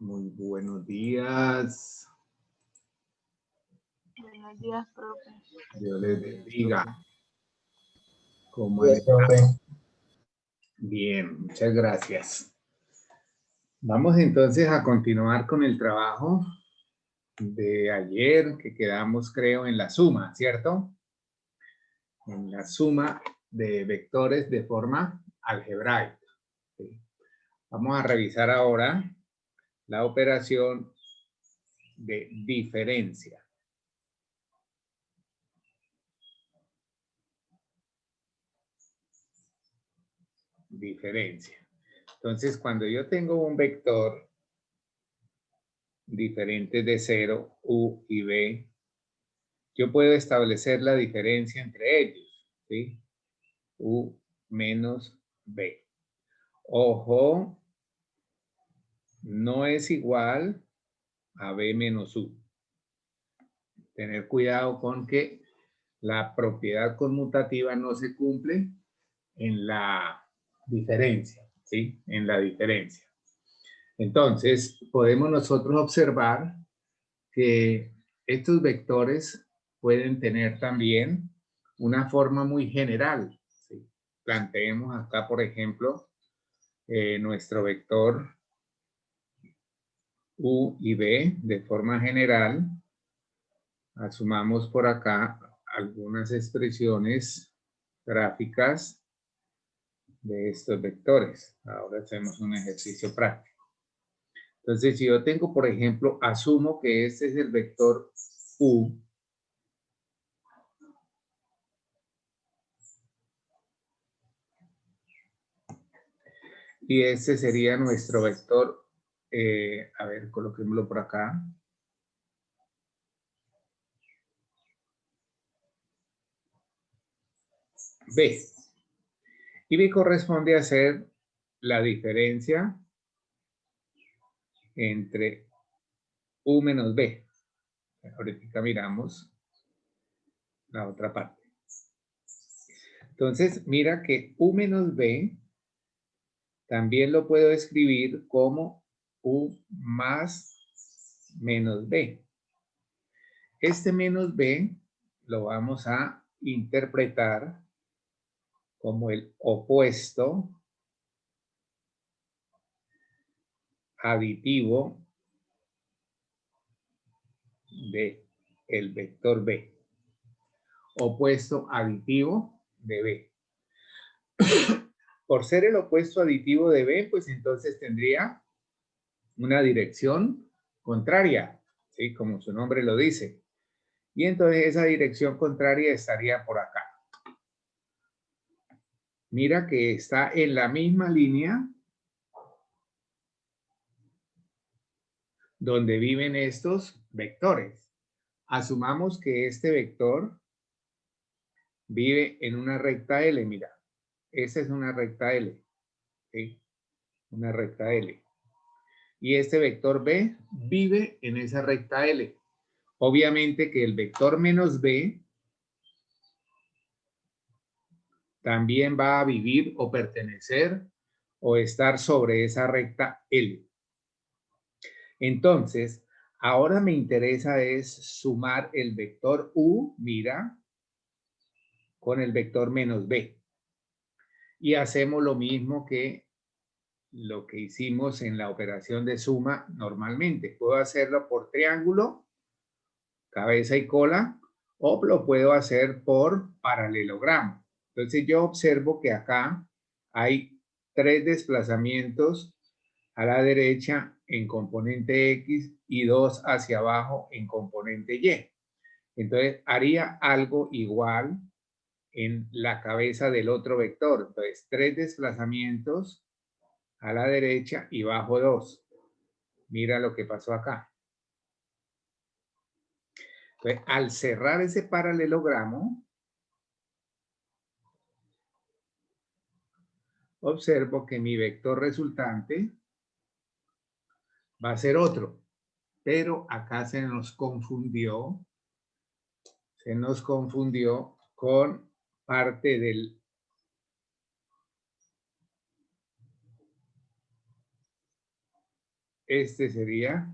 Muy buenos días. Buenos días, profe. Dios les bendiga. ¿Cómo Bien, han estado? profe. Bien, muchas gracias. Vamos entonces a continuar con el trabajo de ayer que quedamos, creo, en la suma, ¿cierto? En la suma de vectores de forma algebraica. ¿Sí? Vamos a revisar ahora la operación de diferencia. Diferencia. Entonces, cuando yo tengo un vector diferente de 0, u y b, yo puedo establecer la diferencia entre ellos, ¿sí? U menos b. Ojo, no es igual a b menos u. Tener cuidado con que la propiedad conmutativa no se cumple en la diferencia, ¿sí? En la diferencia. Entonces, podemos nosotros observar que estos vectores pueden tener también una forma muy general, ¿sí? Planteemos acá, por ejemplo, nuestro vector u y b de forma general. Asumamos por acá algunas expresiones gráficas de estos vectores. Ahora hacemos un ejercicio práctico. Entonces, si yo tengo, por ejemplo, asumo que este es el vector u, y este sería nuestro vector, a ver, coloquémoslo por acá. B. Y B corresponde a ser la diferencia entre u menos b. Ahorita miramos la otra parte. Entonces, mira que u menos b también lo puedo escribir como u más menos b. Este menos b lo vamos a interpretar como el opuesto aditivo de el vector b. Opuesto aditivo de b. Por ser el opuesto aditivo de b, pues entonces tendría una dirección contraria, ¿sí? Como su nombre lo dice. Y entonces esa dirección contraria estaría por acá. Mira que está en la misma línea donde viven estos vectores. Asumamos que este vector vive en una recta L, mira. Esa es una recta L, ¿sí? Una recta L. Y este vector B vive en esa recta L. Obviamente que el vector menos B también va a vivir o pertenecer o estar sobre esa recta L. Entonces, ahora me interesa es sumar el vector U, mira, con el vector menos B. Y hacemos lo mismo que lo que hicimos en la operación de suma normalmente. Puedo hacerlo por triángulo, cabeza y cola, o lo puedo hacer por paralelogramo. Entonces yo observo que acá hay 3 desplazamientos a la derecha en componente X y 2 hacia abajo en componente Y. Entonces haría algo igual en la cabeza del otro vector. Entonces 3 desplazamientos a la derecha y bajo 2. Mira lo que pasó acá. Entonces, al cerrar ese paralelogramo, observo que mi vector resultante va a ser otro. Pero acá se nos confundió con parte del este sería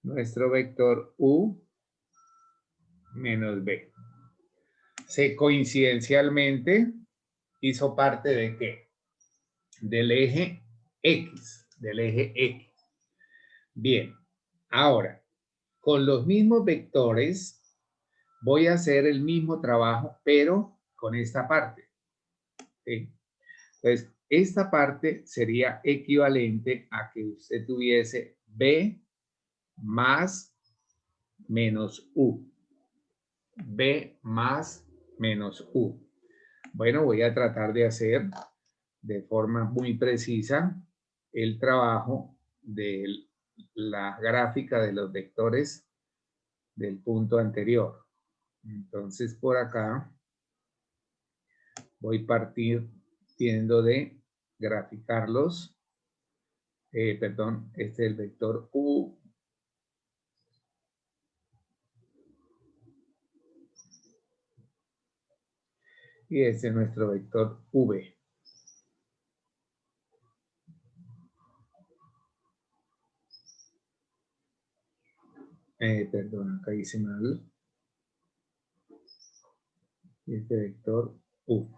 nuestro vector U menos B. Se coincidencialmente hizo parte de ¿qué? Del eje X, del eje X. Bien, ahora, con los mismos vectores voy a hacer el mismo trabajo, pero con esta parte. ¿Sí? Entonces, esta parte sería equivalente a que usted tuviese B más menos U. B más menos U. Bueno, voy a tratar de hacer de forma muy precisa el trabajo de la gráfica de los vectores del punto anterior. Entonces, por acá voy partiendo de graficarlos. Perdón, este es el vector U. Y este es nuestro vector V. Perdón, acá hice mal. Este vector U.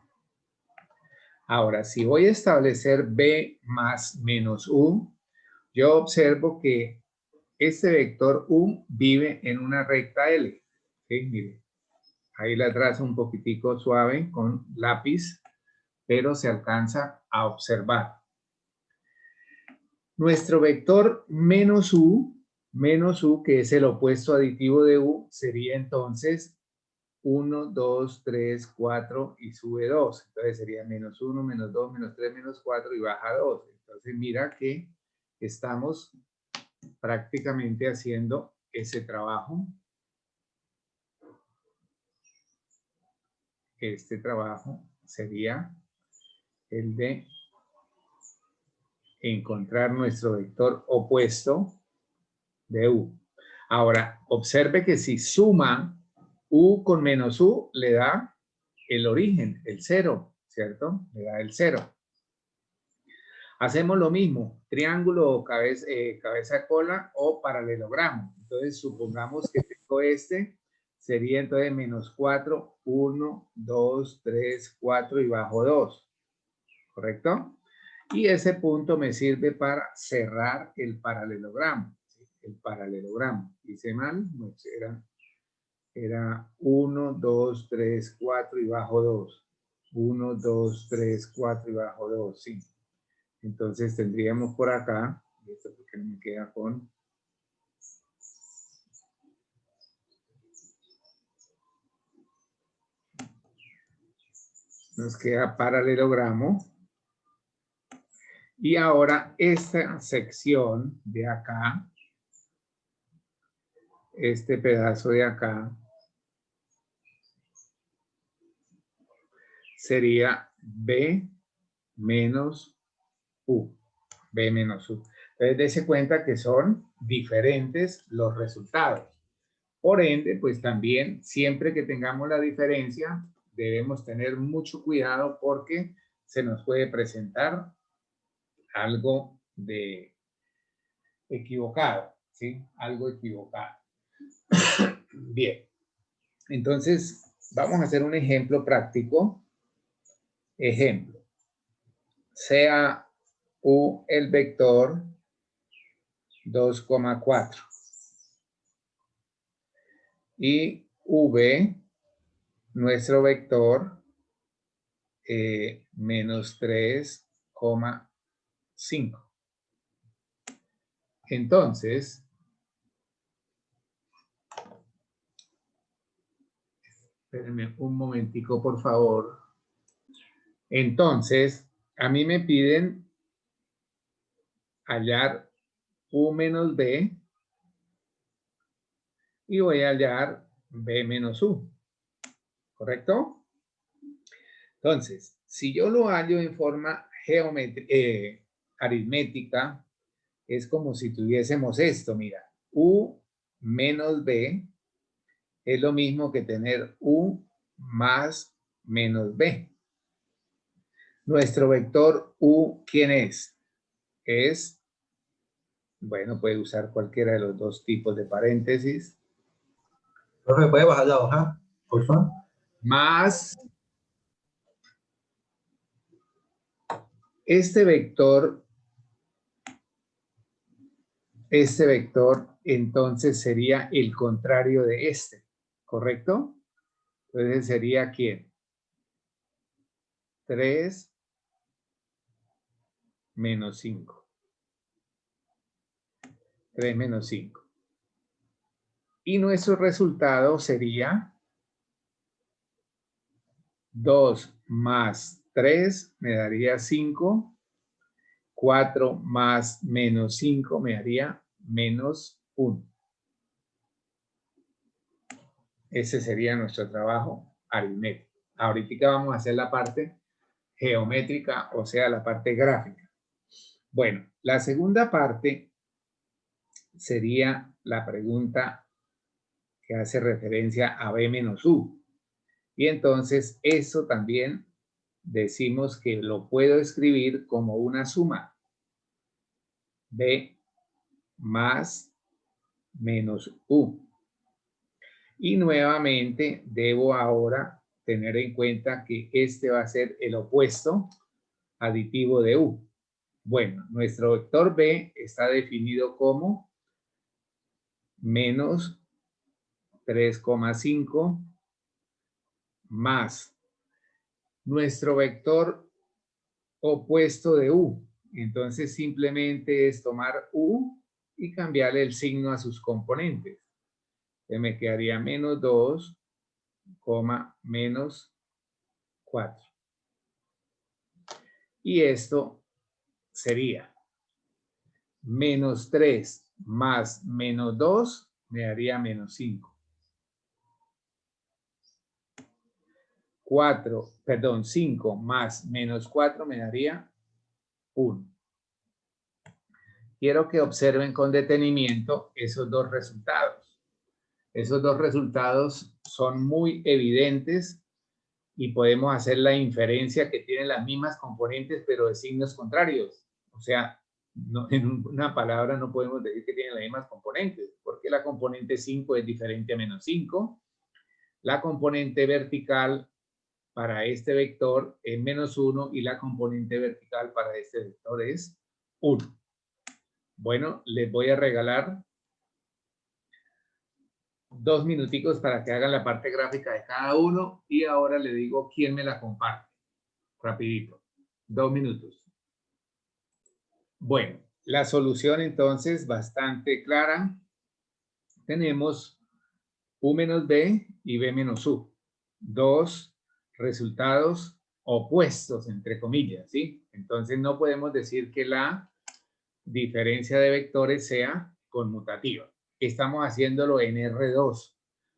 Ahora, si voy a establecer B más menos U, yo observo que este vector U vive en una recta L. ¿Sí? Mire, ahí la trazo un poquitico suave con lápiz, pero se alcanza a observar. Nuestro vector menos U, que es el opuesto aditivo de U, sería entonces 1, 2, 3, 4 y sube 2. Entonces sería menos 1, menos 2, menos 3, menos 4 y baja 2. Entonces mira que estamos prácticamente haciendo ese trabajo. Este trabajo sería el de encontrar nuestro vector opuesto de U. Ahora, observe que si suma U con menos U, le da el origen, el 0, ¿cierto? Le da el 0. Hacemos lo mismo, triángulo o cabeza de cola o paralelogramo. Entonces, supongamos que tengo este, sería entonces menos 4, 1, 2, 3, 4 y bajo 2. ¿Correcto? Y ese punto me sirve para cerrar el paralelogramo. El paralelogramo. Hice mal, no, era 1, 2, 3, 4 y bajo 2. 1, 2, 3, 4 y bajo 2, sí. Entonces tendríamos por acá, esto porque no me queda con... Nos queda paralelogramo. Y ahora esta sección de acá, este pedazo de acá, sería B menos U. B menos U. Entonces, dése cuenta que son diferentes los resultados. Por ende, pues también, siempre que tengamos la diferencia, debemos tener mucho cuidado porque se nos puede presentar algo de equivocado, ¿sí? Algo equivocado. Bien. Entonces, vamos a hacer un ejemplo práctico. Ejemplo. Sea U el vector 2,4 y V nuestro vector menos 3,5. Entonces, espérenme un momentico, por favor. Entonces, a mí me piden hallar U menos B y voy a hallar B menos U. ¿Correcto? Entonces, si yo lo hallo en forma aritmética, es como si tuviésemos esto, mira, U menos B es lo mismo que tener U más menos B. Nuestro vector U, ¿quién es? Es Bueno, puede usar cualquiera de los dos tipos de paréntesis. Profe, ¿puede bajar la hoja, por favor? Más este vector entonces sería el contrario de este, ¿correcto? Entonces sería ¿quién? 3 menos 5. 3 menos 5. Y nuestro resultado sería 2 más 3 me daría 5. 4 más menos 5 me daría menos 1. Ese sería nuestro trabajo aritmético. Ahorita vamos a hacer la parte geométrica, o sea, la parte gráfica. Bueno, la segunda parte sería la pregunta que hace referencia a b menos u. Y entonces eso también decimos que lo puedo escribir como una suma. B más menos u. Y nuevamente debo ahora tener en cuenta que este va a ser el opuesto aditivo de u. Bueno, nuestro vector b está definido como menos 3,5 más nuestro vector opuesto de u. Entonces simplemente es tomar u y cambiarle el signo a sus componentes. Entonces me quedaría menos 2, menos 4. Y esto sería menos 3 más menos 2 me daría menos 5. 5 más menos 4 me daría 1. Quiero que observen con detenimiento esos dos resultados. Esos dos resultados son muy evidentes y podemos hacer la inferencia que tienen las mismas componentes pero de signos contrarios. O sea, no, en una palabra no podemos decir que tienen las mismas componentes, porque la componente 5 es diferente a menos 5. La componente vertical para este vector es menos 1 y la componente vertical para este vector es 1. Bueno, les voy a regalar 2 minuticos para que hagan la parte gráfica de cada uno y ahora le digo quién me la comparte. Rapidito. 2 minutos. Bueno, la solución entonces bastante clara. Tenemos u menos b y b menos u. Dos resultados opuestos, entre comillas, ¿sí? Entonces no podemos decir que la diferencia de vectores sea conmutativa. Estamos haciéndolo en R2,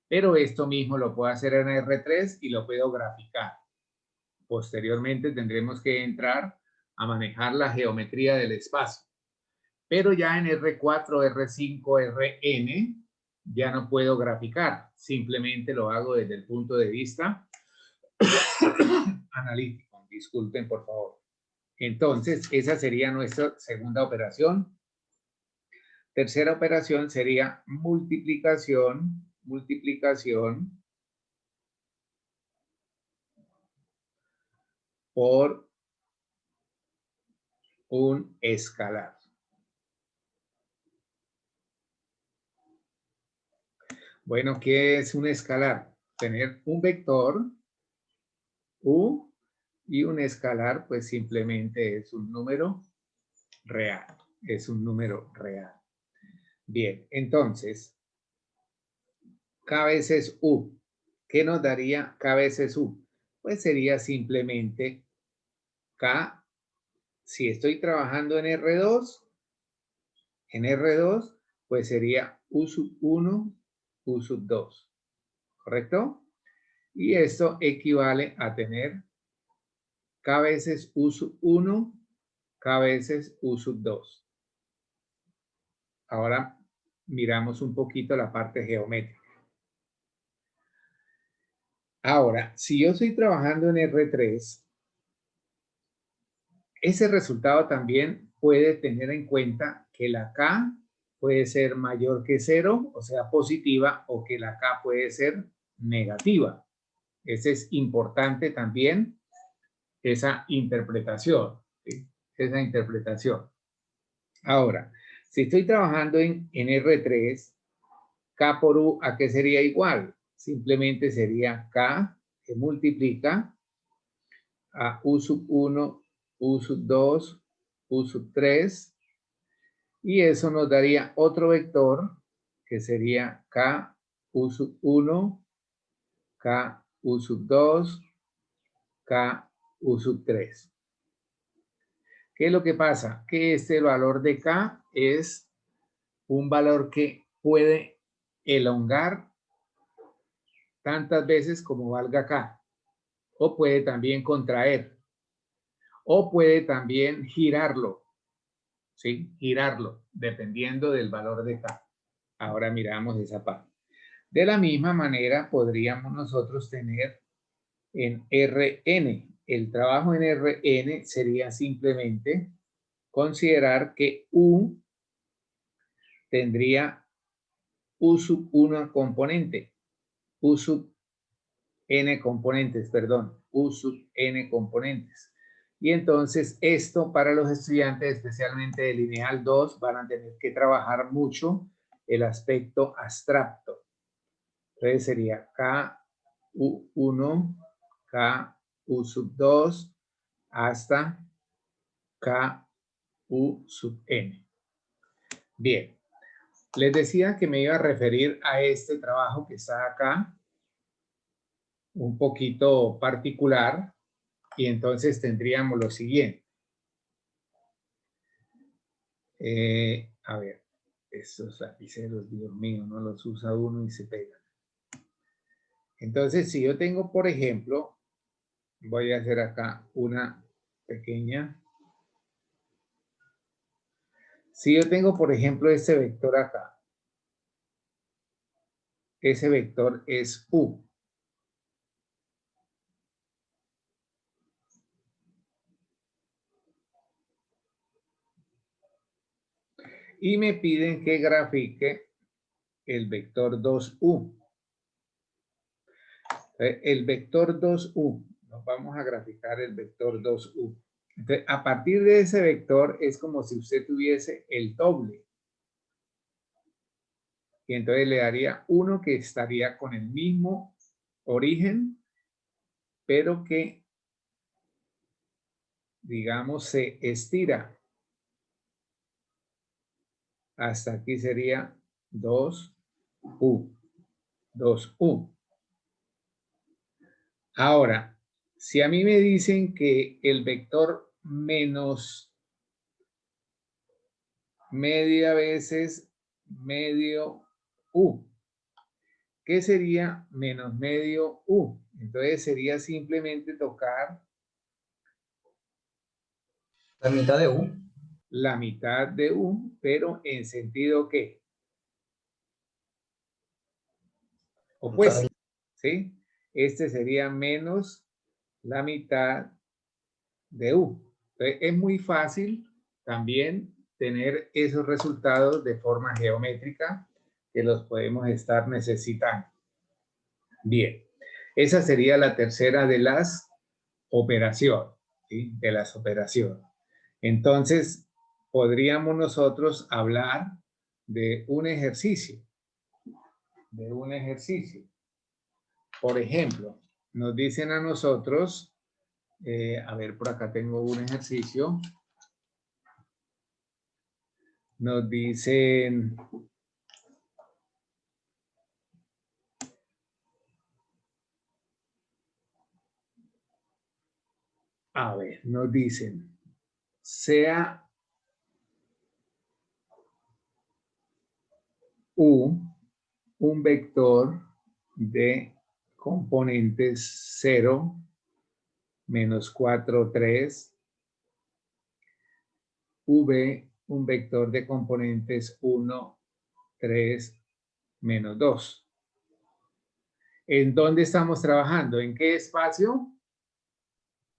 pero esto mismo lo puedo hacer en R3 y lo puedo graficar. Posteriormente tendremos que entrar a manejar la geometría del espacio. Pero ya en R4, R5, Rn ya no puedo graficar. Simplemente lo hago desde el punto de vista analítico. Disculpen, por favor. Entonces, esa sería nuestra segunda operación. Tercera operación sería multiplicación por un escalar. Bueno, ¿qué es un escalar? Tener un vector u y un escalar, pues simplemente es un número real. Es un número real. Bien, entonces, k veces u. ¿Qué nos daría k veces u? Pues sería simplemente k. Si estoy trabajando en R2, pues sería u sub 1, u sub 2. ¿Correcto? Y esto equivale a tener k veces u sub 1, k veces u sub 2. Ahora miramos un poquito la parte geométrica. Ahora, si yo estoy trabajando en R3, ese resultado también puede tener en cuenta que la K puede ser mayor que 0, o sea, positiva, o que la K puede ser negativa. Ese es importante también, esa interpretación, ¿sí? Esa interpretación. Ahora, si estoy trabajando en R3, K por U, ¿a qué sería igual? Simplemente sería K que multiplica a U sub 1, U sub 2, U sub 3, y eso nos daría otro vector que sería K U sub 1, K U sub 2, K U sub 3. ¿Qué es lo que pasa? Que este valor de K es un valor que puede elongar tantas veces como valga K, o puede también contraer, o puede también girarlo, ¿sí? Girarlo, dependiendo del valor de K. Ahora miramos esa parte. De la misma manera, podríamos nosotros tener en Rn. El trabajo en Rn sería simplemente considerar que U tendría U sub 1 componente, U sub n componentes, perdón, U sub n componentes. Y entonces esto para los estudiantes, especialmente de lineal 2, van a tener que trabajar mucho el aspecto abstracto. Entonces sería Ku1, Ku sub 2, hasta Ku sub n. Bien, les decía que me iba a referir a este trabajo que está acá, un poquito particular, y entonces tendríamos lo siguiente. A ver, estos lapiceros, Dios mío, no los usa uno y se pegan. Entonces, si yo tengo, por ejemplo, voy a hacer acá una pequeña. Si yo tengo, por ejemplo, este vector acá, ese vector es U. Y me piden que grafique el vector 2U. El vector 2U, nos vamos a graficar el vector 2U. Entonces, a partir de ese vector es como si usted tuviese el doble. Y entonces le daría uno que estaría con el mismo origen, pero que, digamos, se estira. Hasta aquí sería 2U. 2U. Ahora, si a mí me dicen que el vector menos media veces medio U, ¿qué sería menos medio U? Entonces sería simplemente tocar La mitad de U. la mitad de U, pero en sentido ¿qué? Opuesto, ¿sí? Este sería menos la mitad de U. Entonces, es muy fácil también tener esos resultados de forma geométrica que los podemos estar necesitando. Bien, esa sería la tercera de las operaciones, ¿sí? De las operaciones. Entonces, podríamos nosotros hablar de un ejercicio. De un ejercicio. Por ejemplo, nos dicen a nosotros, a ver, por acá tengo un ejercicio. Nos dicen, a ver, nos dicen, sea U un vector de componentes 0, menos 4, 3, V un vector de componentes 1, 3, menos 2. ¿En dónde estamos trabajando? ¿En qué espacio?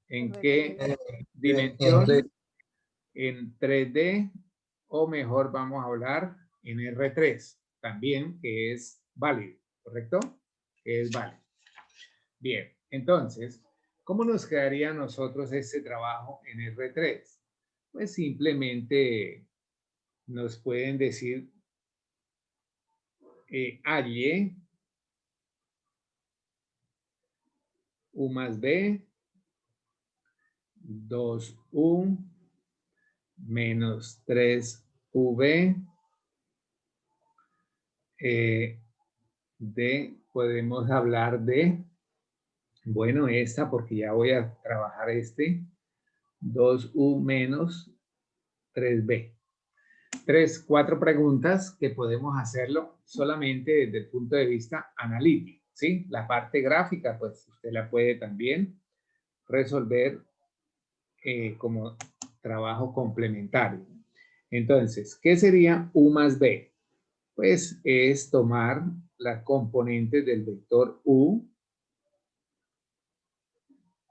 ¿En qué dimensión? ¿En 3D o mejor vamos a hablar en R3, también que es válido, ¿correcto? Que es válido. Bien, entonces, ¿cómo nos quedaría a nosotros este trabajo en R3? Pues simplemente nos pueden decir halle U más B, 2U menos 3V, podemos hablar de, bueno, esta porque ya voy a trabajar 2U menos 3B. 4 preguntas que podemos hacerlo solamente desde el punto de vista analítico, ¿sí? La parte gráfica, pues usted la puede también resolver como trabajo complementario. Entonces, ¿qué sería U más B? Pues es tomar las componentes del vector U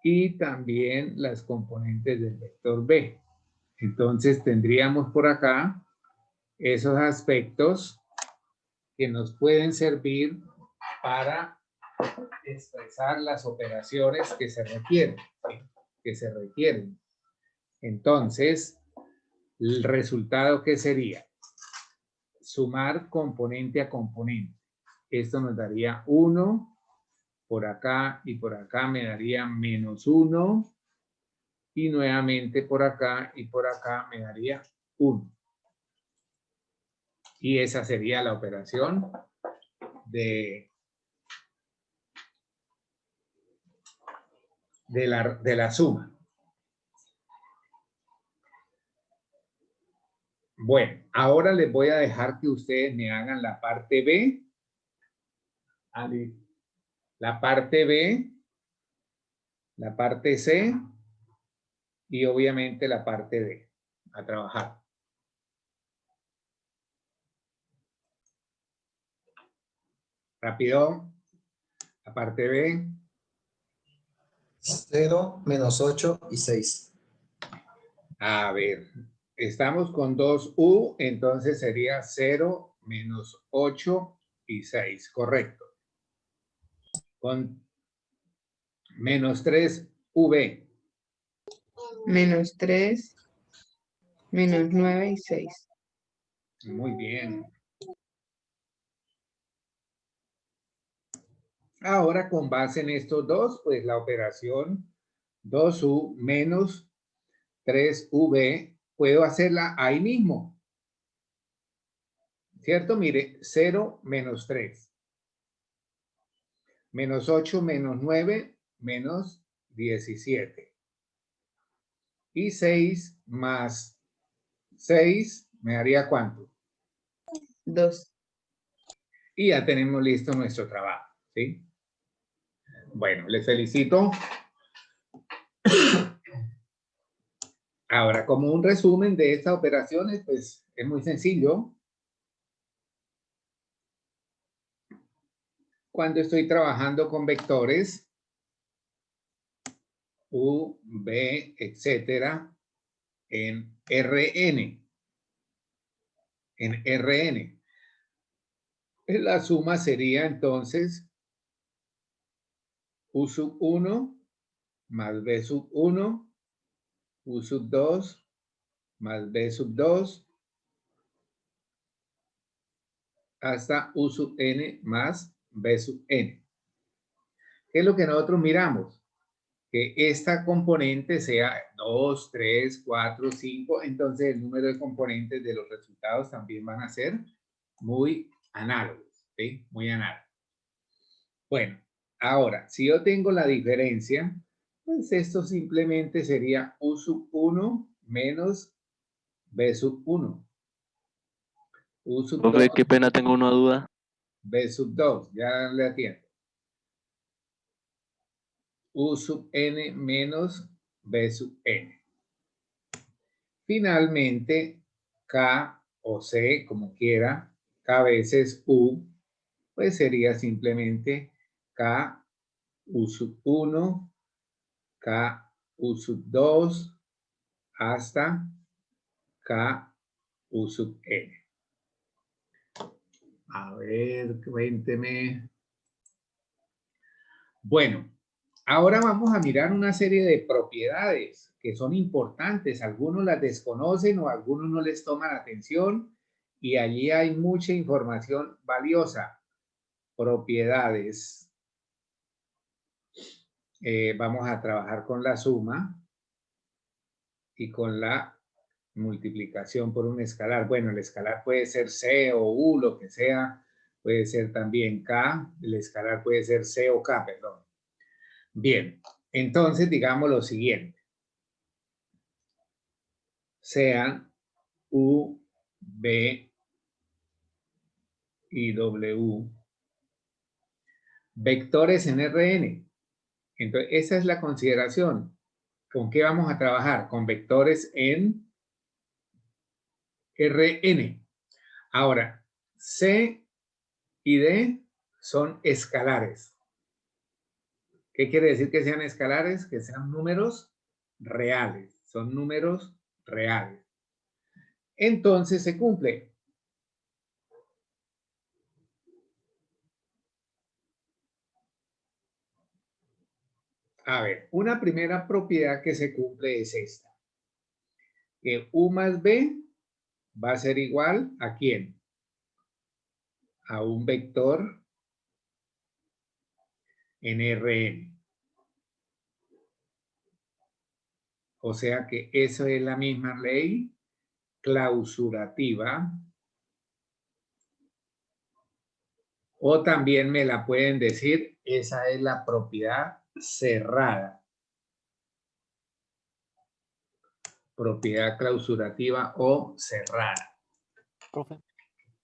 y también las componentes del vector B. Entonces tendríamos por acá esos aspectos que nos pueden servir para expresar las operaciones que se requieren, ¿sí? Entonces, el resultado, ¿qué sería? Sumar componente a componente. Esto nos daría 1, por acá y por acá me daría menos 1, y nuevamente por acá y por acá me daría 1. Y esa sería la operación de la suma. Bueno, ahora les voy a dejar que ustedes me hagan la parte B. La parte B, la parte C y obviamente la parte D. A trabajar. Rápido. La parte B. 0, menos 8 y 6. A ver, estamos con 2U, entonces sería 0, menos 8 y 6, correcto. Con menos 3V. Menos 3, menos 9 y 6. Muy bien. Ahora, con base en estos dos, pues la operación 2U menos 3V, puedo hacerla ahí mismo. ¿Cierto? Mire, 0 menos 3. Menos 8 menos 9 menos 17. Y 6 más 6 me daría ¿cuánto? 2. Y ya tenemos listo nuestro trabajo, ¿sí? Bueno, les felicito. Ahora, como un resumen de estas operaciones, pues es muy sencillo. Cuando estoy trabajando con vectores, U, B, etcétera, en Rn. En Rn. La suma sería entonces U sub 1 más B sub 1, U sub 2 más B sub 2, hasta U sub n más B sub n. ¿Qué es lo que nosotros miramos? Que esta componente sea 2, 3, 4, 5, entonces el número de componentes de los resultados también van a ser muy análogos, ¿sí? Muy análogos. Bueno, ahora, si yo tengo la diferencia, pues esto simplemente sería U sub 1 menos B sub 1. U sub 2. Profe, qué pena, tengo una duda. B sub 2, ya le atiendo. U sub n menos B sub n. Finalmente, K o C, como quiera, K veces U, pues sería simplemente K U sub 1, K U sub 2, hasta K U sub n. A ver, cuénteme. Bueno, ahora vamos a mirar una serie de propiedades que son importantes. Algunos las desconocen o algunos no les toman atención y allí hay mucha información valiosa. Propiedades. Vamos a trabajar con la suma y con la multiplicación por un escalar. Bueno, el escalar puede ser C o U, lo que sea. Puede ser también K. El escalar puede ser C o K, perdón. Bien, entonces digamos lo siguiente. Sean U, B y W vectores en Rn. Entonces, esa es la consideración. ¿Con qué vamos a trabajar? Con vectores en Rn. Ahora, C y D son escalares. ¿Qué quiere decir que sean escalares? Que sean números reales. Son números reales. Entonces se cumple. A ver, una primera propiedad que se cumple es esta. Que U más B va a ser igual ¿a quién? A un vector en Rn. O sea que eso es la misma ley clausurativa. O también me la pueden decir, esa es la propiedad cerrada. Propiedad clausurativa o cerrada. Profe,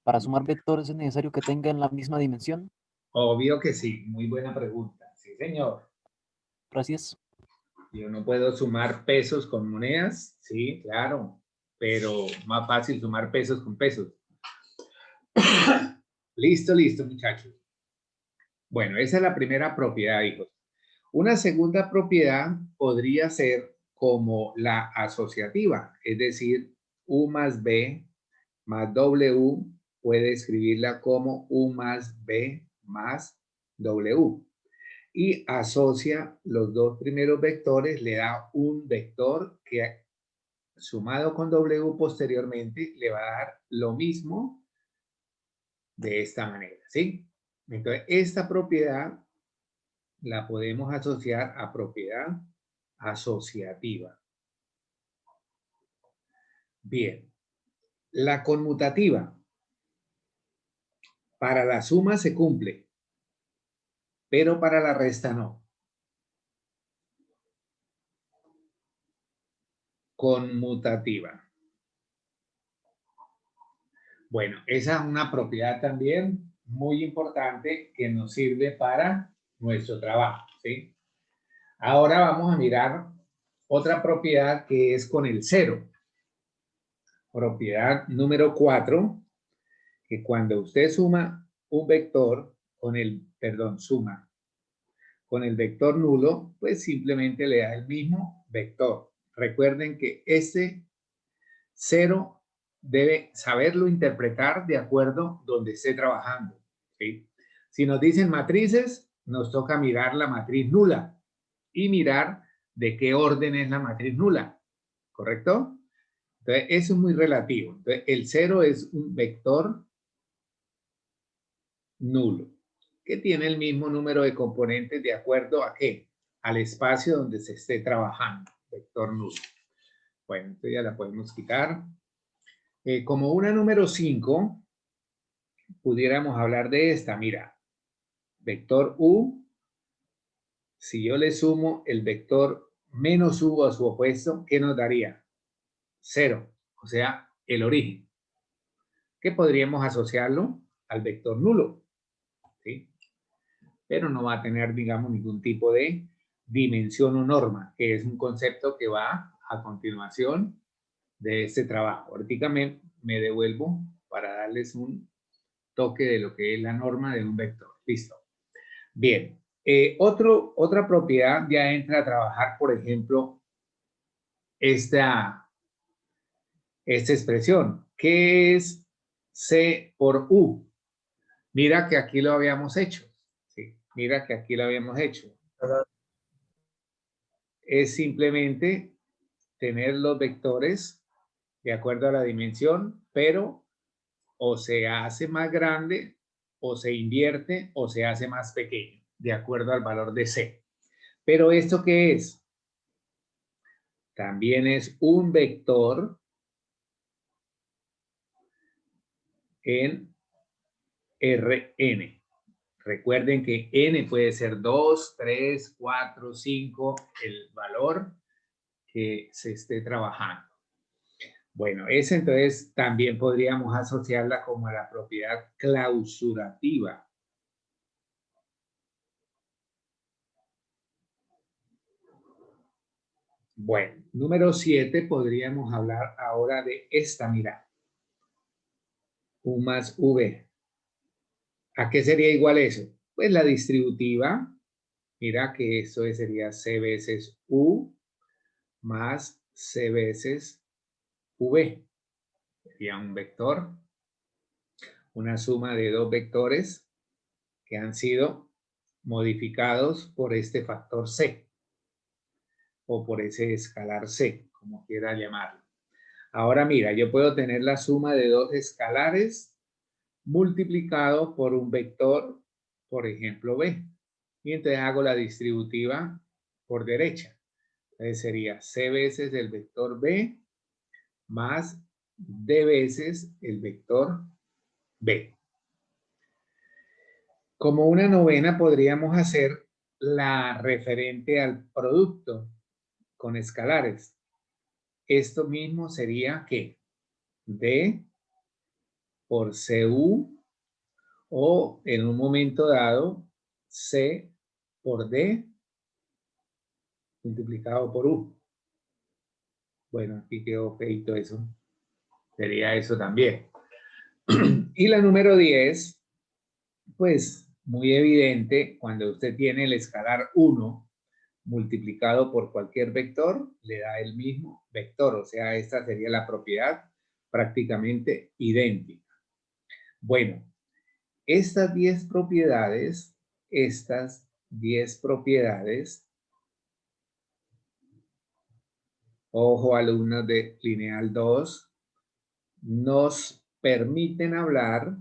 ¿para sumar vectores es necesario que tengan la misma dimensión? Obvio que sí, muy buena pregunta. Sí, señor. Gracias. Yo no puedo sumar pesos con monedas, sí, claro, pero más fácil sumar pesos con pesos. Listo, listo, muchachos. Bueno, esa es la primera propiedad, hijos. Una segunda propiedad podría ser como la asociativa, es decir, U más B más W, puede escribirla como U más B más W. Y asocia los dos primeros vectores, le da un vector que sumado con W posteriormente le va a dar lo mismo de esta manera, ¿sí? Entonces, esta propiedad la podemos asociar a propiedad asociativa. Bien, la conmutativa. Para la suma se cumple, pero para la resta no. Conmutativa. Bueno, esa es una propiedad también muy importante que nos sirve para nuestro trabajo, ¿sí? Ahora vamos a mirar otra propiedad que es con el cero. Propiedad número 4, que cuando usted suma un vector con el, suma con el vector nulo, pues simplemente le da el mismo vector. Recuerden que este cero debe saberlo interpretar de acuerdo donde esté trabajando, ¿sí? Si nos dicen matrices, nos toca mirar la matriz nula y mirar de qué orden es la matriz nula, ¿correcto? Entonces, eso es muy relativo. Entonces, el cero es un vector nulo, que tiene el mismo número de componentes de acuerdo a qué? Al espacio donde se esté trabajando, vector nulo. Bueno, entonces ya la podemos quitar. Como una número 5, pudiéramos hablar de esta, mira, vector U, si yo le sumo el vector menos U a su opuesto, ¿qué nos daría? 0, o sea, el origen. ¿Qué podríamos asociarlo? Al vector nulo, ¿sí? Pero no va a tener, digamos, ningún tipo de dimensión o norma, que es un concepto que va a continuación de este trabajo. Ahorita me devuelvo para darles un toque de lo que es la norma de un vector. Listo. Bien. Otra propiedad ya entra a trabajar, por ejemplo, esta expresión, ¿Qué es C por U? Mira que aquí lo habíamos hecho. Sí, mira que aquí lo habíamos hecho. Es simplemente tener los vectores de acuerdo a la dimensión, pero o se hace más grande, o se invierte, o se hace más pequeño, de acuerdo al valor de C. Pero ¿esto qué es? También es un vector en Rn. Recuerden que n puede ser 2, 3, 4, 5, el valor que se esté trabajando. Bueno, esa entonces también podríamos asociarla como a la propiedad clausurativa. Bueno, número 7 podríamos hablar ahora de esta, mira. U más V. ¿A qué sería igual eso? Pues la distributiva, mira que eso sería C veces U más C veces V. Sería un vector, una suma de dos vectores que han sido modificados por este factor C o por ese escalar C, como quiera llamarlo. Ahora mira, yo puedo tener la suma de dos escalares multiplicado por un vector, por ejemplo, B. Y entonces hago la distributiva por derecha. Entonces sería C veces el vector B más D veces el vector B. Como una novena podríamos hacer la referente al producto con escalares. Esto mismo sería que D por CU o en un momento dado C por D multiplicado por U. Bueno, aquí quedó feito eso. Sería eso también. Y la número 10, pues muy evidente, cuando usted tiene el escalar 1 multiplicado por cualquier vector, le da el mismo vector. O sea, esta sería la propiedad prácticamente idéntica. Bueno, estas 10 propiedades, ojo alumnos de lineal 2, nos permiten hablar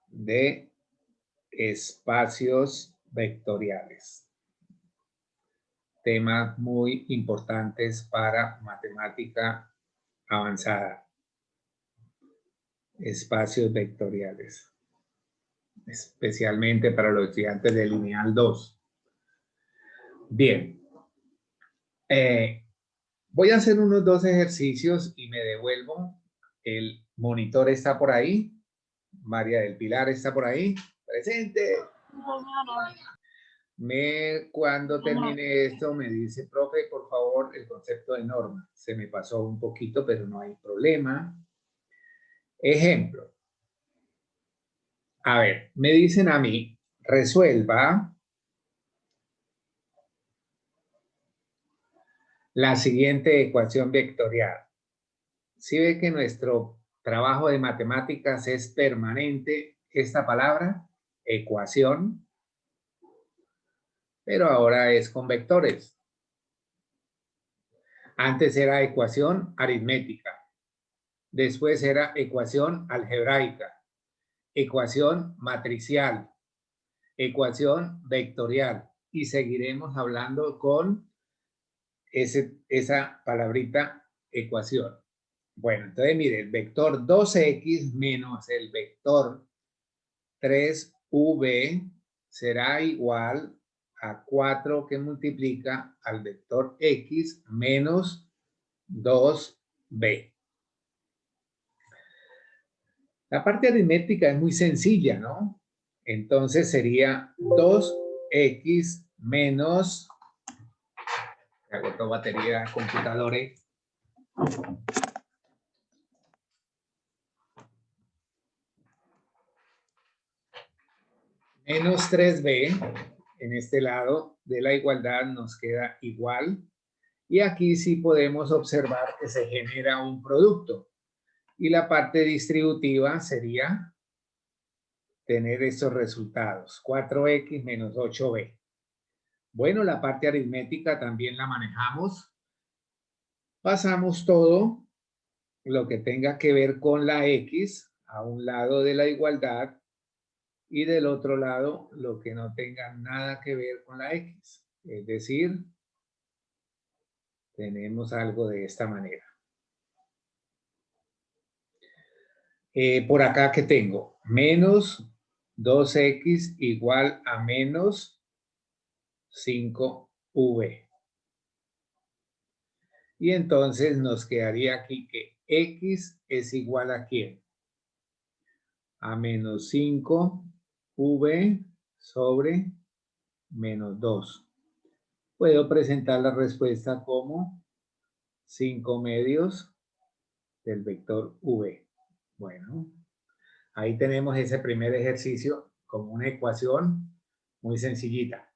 de espacios vectoriales. Temas muy importantes para matemática avanzada. Espacios vectoriales. Especialmente para los estudiantes de lineal 2. Bien. Voy a hacer unos 2 ejercicios y me devuelvo. El monitor está por ahí. María del Pilar está por ahí. Presente. Cuando termine esto me dice, profe, por favor, el concepto de norma. Se me pasó un poquito, pero no hay problema. Ejemplo. A ver, me dicen a mí, resuelva la siguiente ecuación vectorial. ¿Sí ve que nuestro trabajo de matemáticas es permanente esta palabra? Ecuación. Pero ahora es con vectores. Antes era ecuación aritmética. Después era ecuación algebraica. Ecuación matricial. Ecuación vectorial. Y seguiremos hablando con esa palabrita ecuación. Bueno, entonces mire, el vector 2x menos el vector 3v será igual a 4 que multiplica al vector x menos 2b. La parte aritmética es muy sencilla, ¿no? Entonces sería 2x menos... Se agotó batería, computadores. Menos 3b en este lado de la igualdad nos queda igual. Y aquí sí podemos observar que se genera un producto. Y la parte distributiva sería tener estos resultados. 4x menos 8b. Bueno, la parte aritmética también la manejamos. Pasamos todo lo que tenga que ver con la x a un lado de la igualdad y del otro lado lo que no tenga nada que ver con la x. Es decir, tenemos algo de esta manera. Por acá que tengo, menos 2x igual a menos 5v. Y entonces nos quedaría aquí que x es igual a ¿quién? A menos 5v sobre menos 2. Puedo presentar la respuesta como 5 medios del vector v. Bueno, ahí tenemos ese primer ejercicio como una ecuación muy sencillita.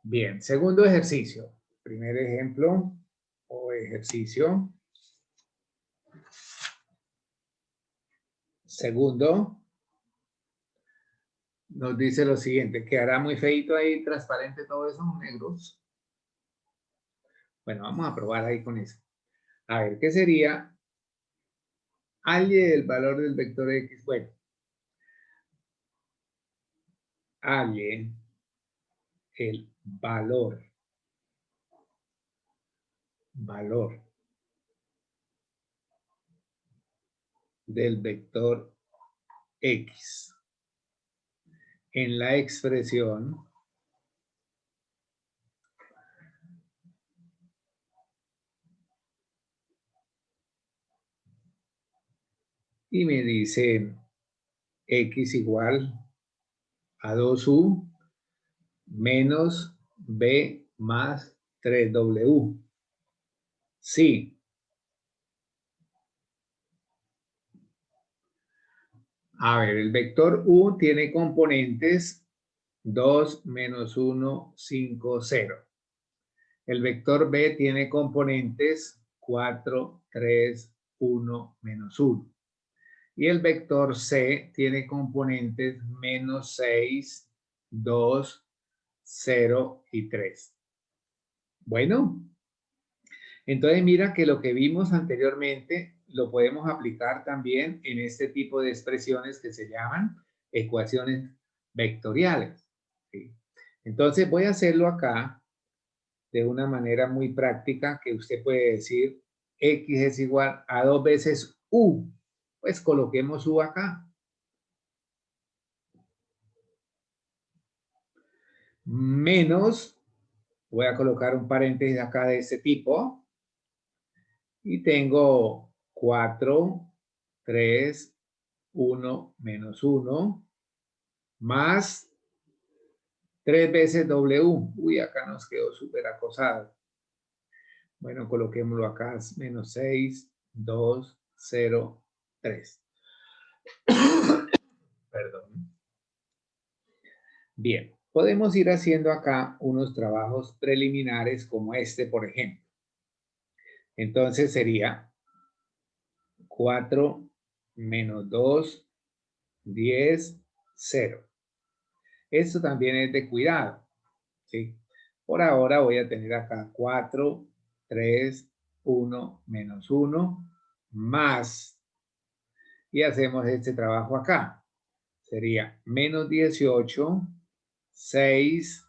Bien, segundo ejercicio. Primer ejemplo o ejercicio. Segundo, nos dice lo siguiente, quedará muy feito ahí, transparente todo eso, negros. Bueno, vamos a probar ahí con eso. A ver, ¿qué sería? Halle el valor del vector x. Bueno, halle el valor del vector x en la expresión y me dice x igual a 2u menos b más 3w. Sí. A ver, el vector u tiene componentes 2, menos 1, 5, 0. El vector b tiene componentes 4, 3, 1, menos 1. Y el vector c tiene componentes menos 6, 2, 0 y 3. Bueno, entonces mira que lo que vimos anteriormente lo podemos aplicar también en este tipo de expresiones que se llaman ecuaciones vectoriales. ¿Sí? Entonces voy a hacerlo acá de una manera muy práctica que usted puede decir x es igual a 2 veces u. Pues coloquemos u acá. Menos, voy a colocar un paréntesis acá de este tipo. Y tengo 4, 3, 1, menos 1, más 3 veces W. Uy, acá nos quedó súper acosado. Bueno, coloquémoslo acá, menos 6, 2, 0, 3. Perdón. Bien, podemos ir haciendo acá unos trabajos preliminares como este, por ejemplo. Entonces sería 4 menos 2, 10, 0. Esto también es de cuidado, ¿sí? Por ahora voy a tener acá 4, 3, 1, menos 1, más. Y hacemos este trabajo acá. Sería menos 18, 6,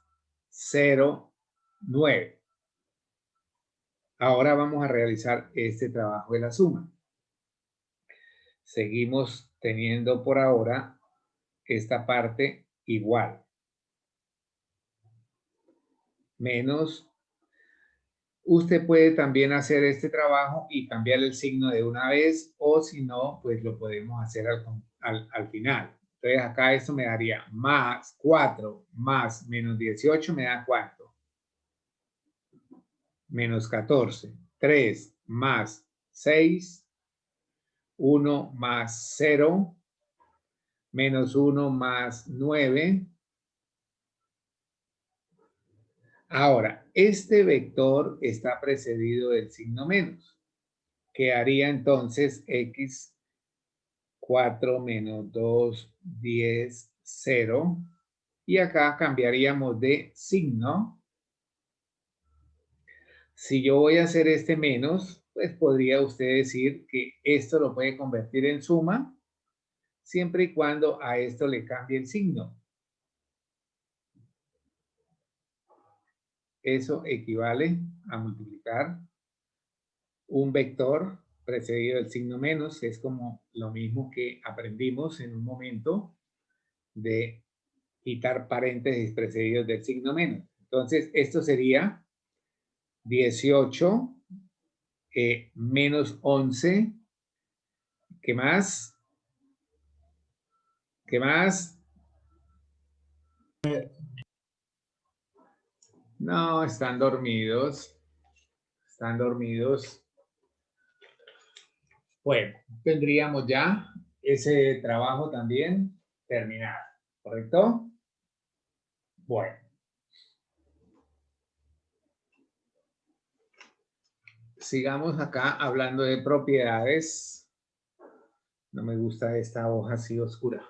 0, 9. Ahora vamos a realizar este trabajo de la suma. Seguimos teniendo por ahora esta parte igual. Menos. Usted puede también hacer este trabajo y cambiar el signo de una vez, o si no, pues lo podemos hacer al final. Entonces acá esto me daría más 4 más menos 18 me da ¿cuánto? Menos 14. 3 más 6, 1 más 0, menos 1 más 9, Ahora, este vector está precedido del signo menos, que haría entonces x 4 menos 2, 10, 0. Y acá cambiaríamos de signo. Si yo voy a hacer este menos, pues podría usted decir que esto lo puede convertir en suma, siempre y cuando a esto le cambie el signo. Eso equivale a multiplicar un vector precedido del signo menos, que es como lo mismo que aprendimos en un momento de quitar paréntesis precedidos del signo menos. Entonces, esto sería 18 menos 11. ¿Qué más? ¿Qué más? No, están dormidos. Están dormidos. Bueno, tendríamos ya ese trabajo también terminado, ¿correcto? Bueno. Sigamos acá hablando de propiedades. No me gusta esta hoja así oscura.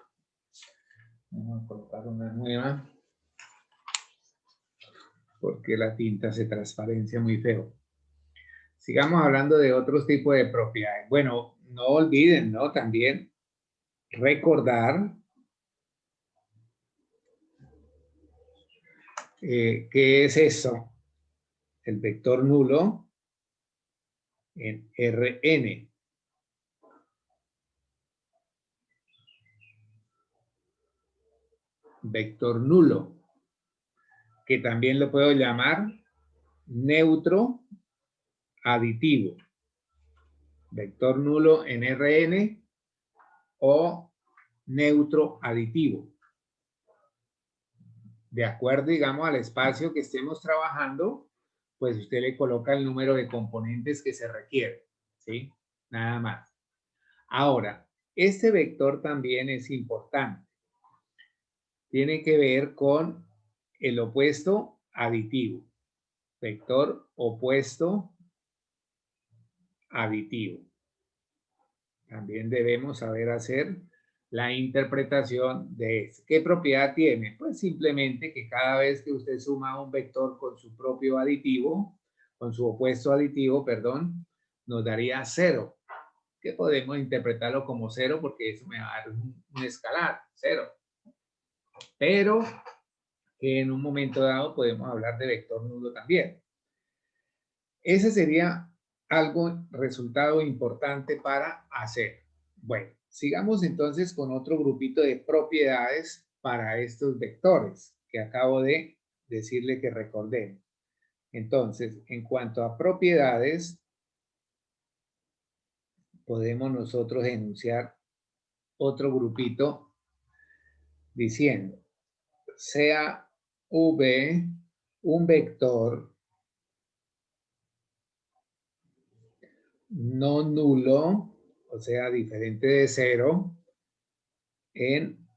Vamos a colocar una nueva, porque la tinta se transparencia muy feo. Sigamos hablando de otros tipos de propiedades. Bueno, no olviden, ¿no? También recordar ¿qué es eso? El vector nulo en Rn. Vector nulo, que también lo puedo llamar neutro aditivo. Vector nulo en Rn o neutro aditivo. De acuerdo, digamos, al espacio que estemos trabajando, pues usted le coloca el número de componentes que se requiere, ¿sí? Nada más. Ahora, este vector también es importante. Tiene que ver con el opuesto aditivo. Vector opuesto aditivo. También debemos saber hacer la interpretación de esto. ¿Qué propiedad tiene? Pues simplemente que cada vez que usted suma un vector con su propio aditivo, con su opuesto aditivo, perdón, nos daría 0. Que podemos interpretarlo como 0 porque eso me va a dar un escalar, 0. Pero que en un momento dado podemos hablar de vector nulo también. Ese sería algo, resultado importante para hacer. Bueno, sigamos entonces con otro grupito de propiedades para estos vectores que acabo de decirle que recordemos. Entonces, en cuanto a propiedades, podemos nosotros enunciar otro grupito diciendo, sea V un vector no nulo, o sea, diferente de 0, en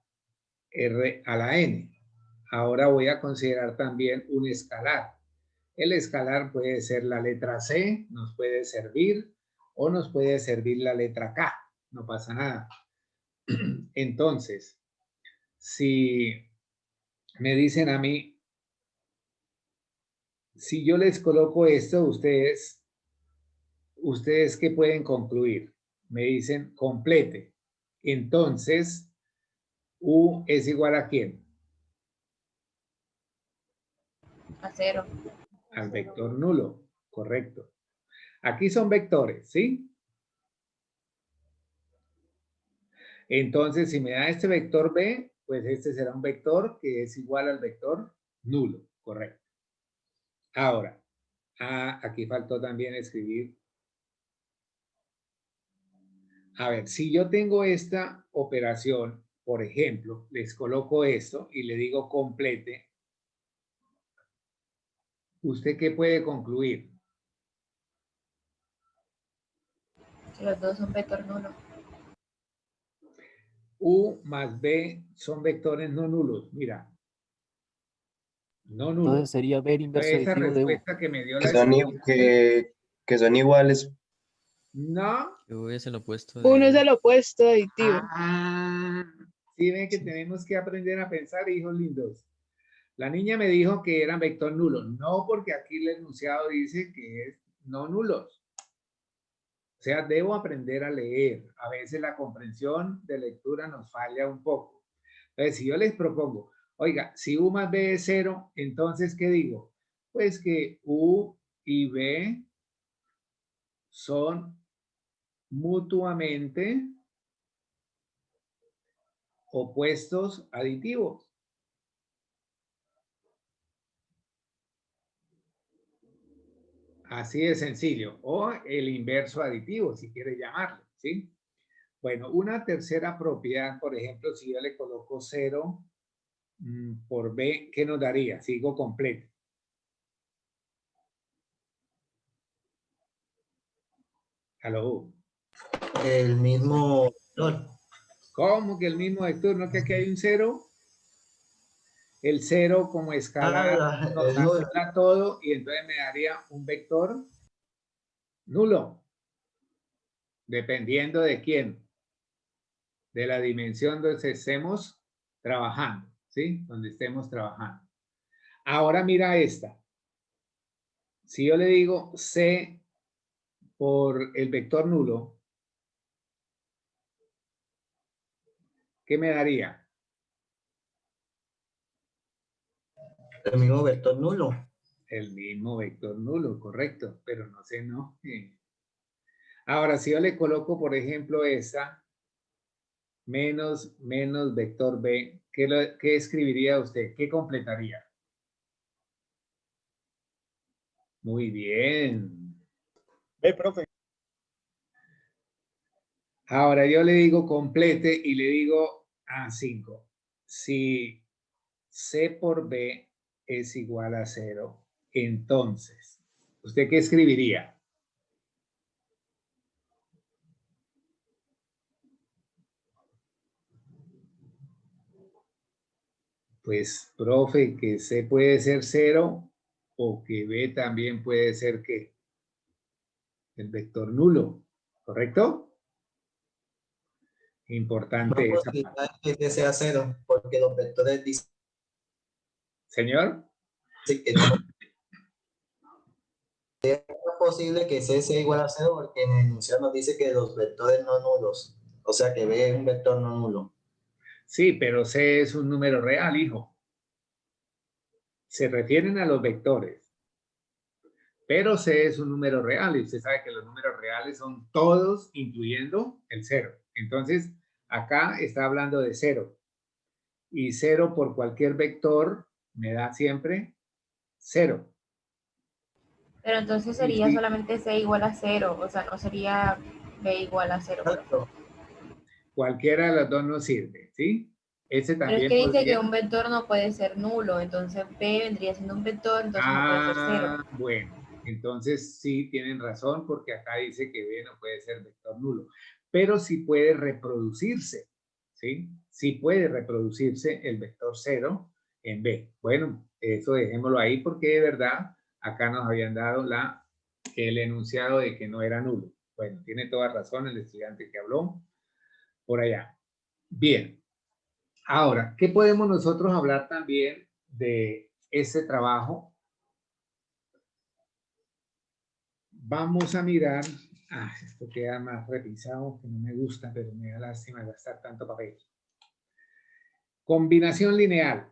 R a la N. Ahora voy a considerar también un escalar. El escalar puede ser la letra C, nos puede servir, o nos puede servir la letra K, no pasa nada. Entonces, si me dicen a mí, si yo les coloco esto, ustedes ¿qué pueden concluir? Me dicen complete. Entonces, U es igual ¿a quién? A 0. Al vector nulo, correcto. Aquí son vectores, ¿sí? Entonces, si me da este vector B, pues este será un vector que es igual al vector nulo, correcto. Ahora, aquí faltó también escribir. A ver, si yo tengo esta operación, por ejemplo, les coloco esto y le digo complete, ¿usted qué puede concluir? Que los dos son vector nulo. U más B son vectores no nulos. Mira, no nulo. Entonces sería B el inverso Esa aditivo de U. respuesta que me dio Que la son, estudiante, que son iguales. no. U es el opuesto Uno es de el opuesto aditivo. Ah, sí ven que tenemos que aprender a pensar, hijos lindos. La niña me dijo que eran vector nulo, no porque aquí el enunciado dice que es no nulos. O sea, debo aprender a leer. A veces la comprensión de lectura nos falla un poco. Entonces, si yo les propongo, oiga, si U más B es 0, entonces, ¿qué digo? Pues que U y B son mutuamente opuestos aditivos. Así de sencillo. O el inverso aditivo, si quieres llamarlo, ¿sí? Bueno, una tercera propiedad, por ejemplo, si yo le coloco 0 por B, ¿qué nos daría? Sigo completo. Aló. El mismo vector. ¿Cómo que el mismo vector? ¿No que aquí hay un 0? El 0 como escalar nos El nulo. anula todo y entonces me daría un vector nulo. Dependiendo de quién. De la dimensión donde estemos trabajando, ¿sí? Donde estemos trabajando. Ahora mira esta. Si yo le digo C por el vector nulo, ¿qué me daría? El mismo vector nulo. El mismo vector nulo, correcto, pero no sé, ¿no? Ahora, si yo le coloco, por ejemplo, esa, menos vector B, ¿qué escribiría usted? ¿Qué completaría? Muy bien. profe. Ahora yo le digo complete y le digo a 5. Si C por B es igual a 0, entonces, ¿usted qué escribiría? Pues, profe, que C puede ser 0 o que B también puede ser ¿qué? El vector nulo, ¿correcto? No Importante esa parte. posibilidad que ese sea 0, porque los vectores dicen Señor, que no es posible que C sea igual a 0 porque en el enunciado nos dice que los vectores no nulos. O sea que B es un vector no nulo. sí, pero C es un número real, hijo. Se refieren a los vectores. Pero C es un número real y usted sabe que los números reales son todos incluyendo el 0. Entonces, acá está hablando de 0. Y 0 por cualquier vector me da siempre 0. Pero entonces Y sería si solamente C igual a 0, o sea, no sería B igual a 0, por ejemplo. Exacto. cualquiera de los dos nos sirve, ¿sí? Ese Pero es también que dice que podría... un vector no puede ser nulo, entonces B vendría siendo un vector, entonces no puede ser 0. Bueno, entonces sí tienen razón porque acá dice que B no puede ser vector nulo, pero sí puede reproducirse, ¿sí? Sí puede reproducirse el vector 0 en B. Bueno, eso dejémoslo ahí porque de verdad acá nos habían dado el enunciado de que no era nulo. Bueno, tiene toda razón el estudiante que habló por allá. Bien, ahora, ¿qué podemos nosotros hablar también de ese trabajo? Vamos a mirar, esto queda más revisado, que no me gusta, pero me da lástima gastar tanto papel. Combinación lineal.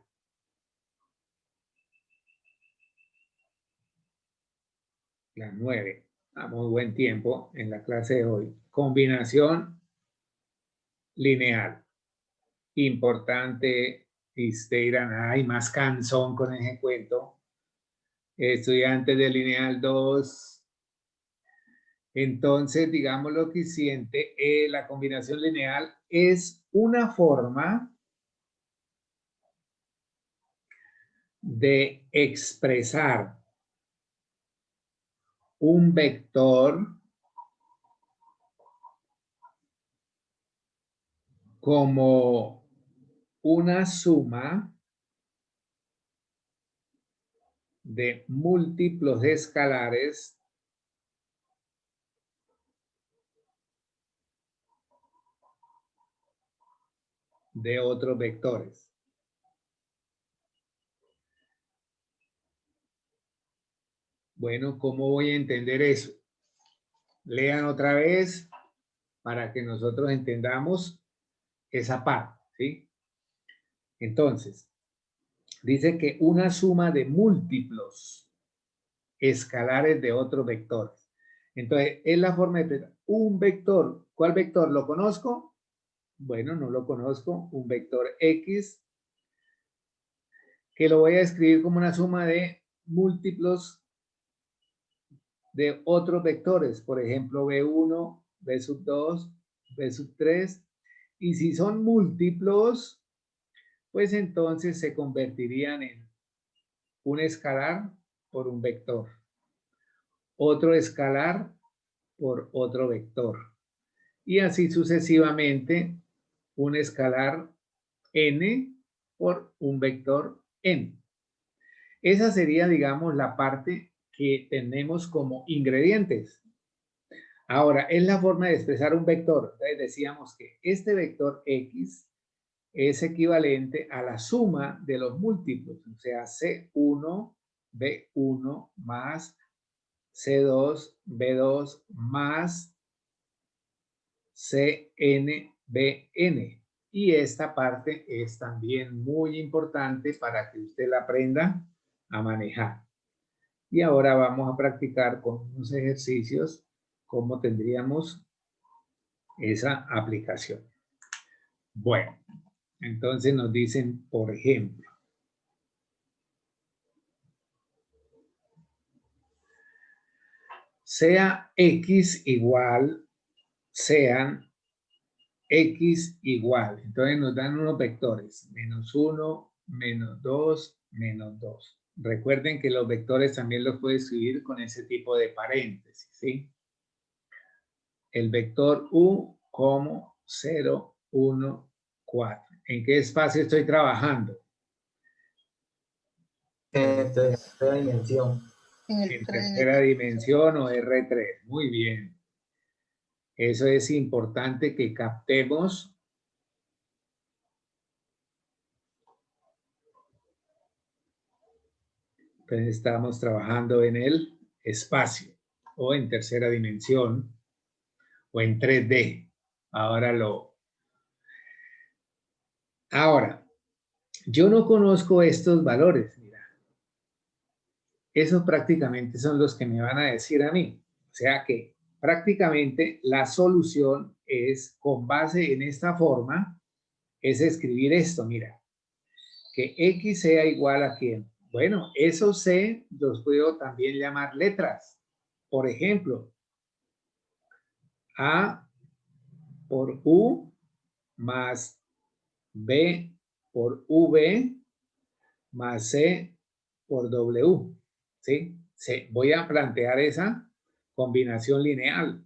Las 9. Muy buen tiempo en la clase de hoy. Combinación lineal. Importante, y ustedes dirán, ay, más cansón con ese cuento. Estudiantes de lineal 2. Entonces, digamos lo que siente, la combinación lineal es una forma de expresar un vector como una suma de múltiplos escalares de otros vectores. Bueno, ¿cómo voy a entender eso? Lean otra vez para que nosotros entendamos esa parte, ¿sí? Entonces, dice que una suma de múltiplos escalares de otros vectores. Entonces, es la forma de pensar. Un vector, ¿cuál vector? ¿Lo conozco? Bueno, no lo conozco. Un vector X, que lo voy a escribir como una suma de múltiplos de otros vectores, por ejemplo, B1, B2, B3, y si son múltiplos, pues entonces se convertirían en un escalar por un vector, otro escalar por otro vector, y así sucesivamente un escalar n por un vector n. Esa sería, digamos, la parte que tenemos como ingredientes. Ahora, es la forma de expresar un vector. Entonces decíamos que este vector X es equivalente a la suma de los múltiplos, o sea, C1, B1 más C2, B2 más CN, BN. Y esta parte es también muy importante para que usted la aprenda a manejar. Y ahora vamos a practicar con unos ejercicios cómo tendríamos esa aplicación. Bueno, entonces nos dicen, por ejemplo, sea X igual, sean X igual. Entonces nos dan unos vectores, -1, -2, -2. Recuerden que los vectores también los puedo escribir con ese tipo de paréntesis, ¿sí? El vector U como 0, 1, 4. ¿En qué espacio estoy trabajando? En tercera dimensión. En tercera dimensión o R3. Muy bien. Eso es importante que captemos. Entonces estamos trabajando en el espacio o en tercera dimensión o en 3D. Ahora, yo no conozco estos valores, mira. Esos prácticamente son los que me van a decir a mí. O sea que prácticamente la solución es, con base en esta forma, es escribir esto, mira. Que X sea igual a ¿quién? Bueno, esos C los puedo también llamar letras. Por ejemplo, A por U más B por V más C por W. ¿Sí? Voy a plantear esa combinación lineal.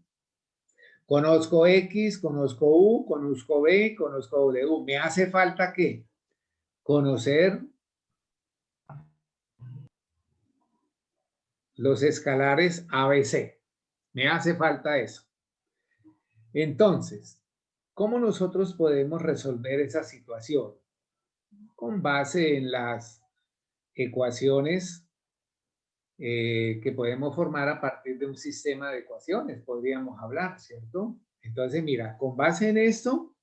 Conozco X, conozco U, conozco B, conozco W. ¿Me hace falta qué? Conocer los escalares ABC. Me hace falta eso. Entonces, ¿cómo nosotros podemos resolver esa situación? Con base en las ecuaciones que podemos formar a partir de un sistema de ecuaciones, podríamos hablar, ¿cierto? Entonces, mira, con base en esto,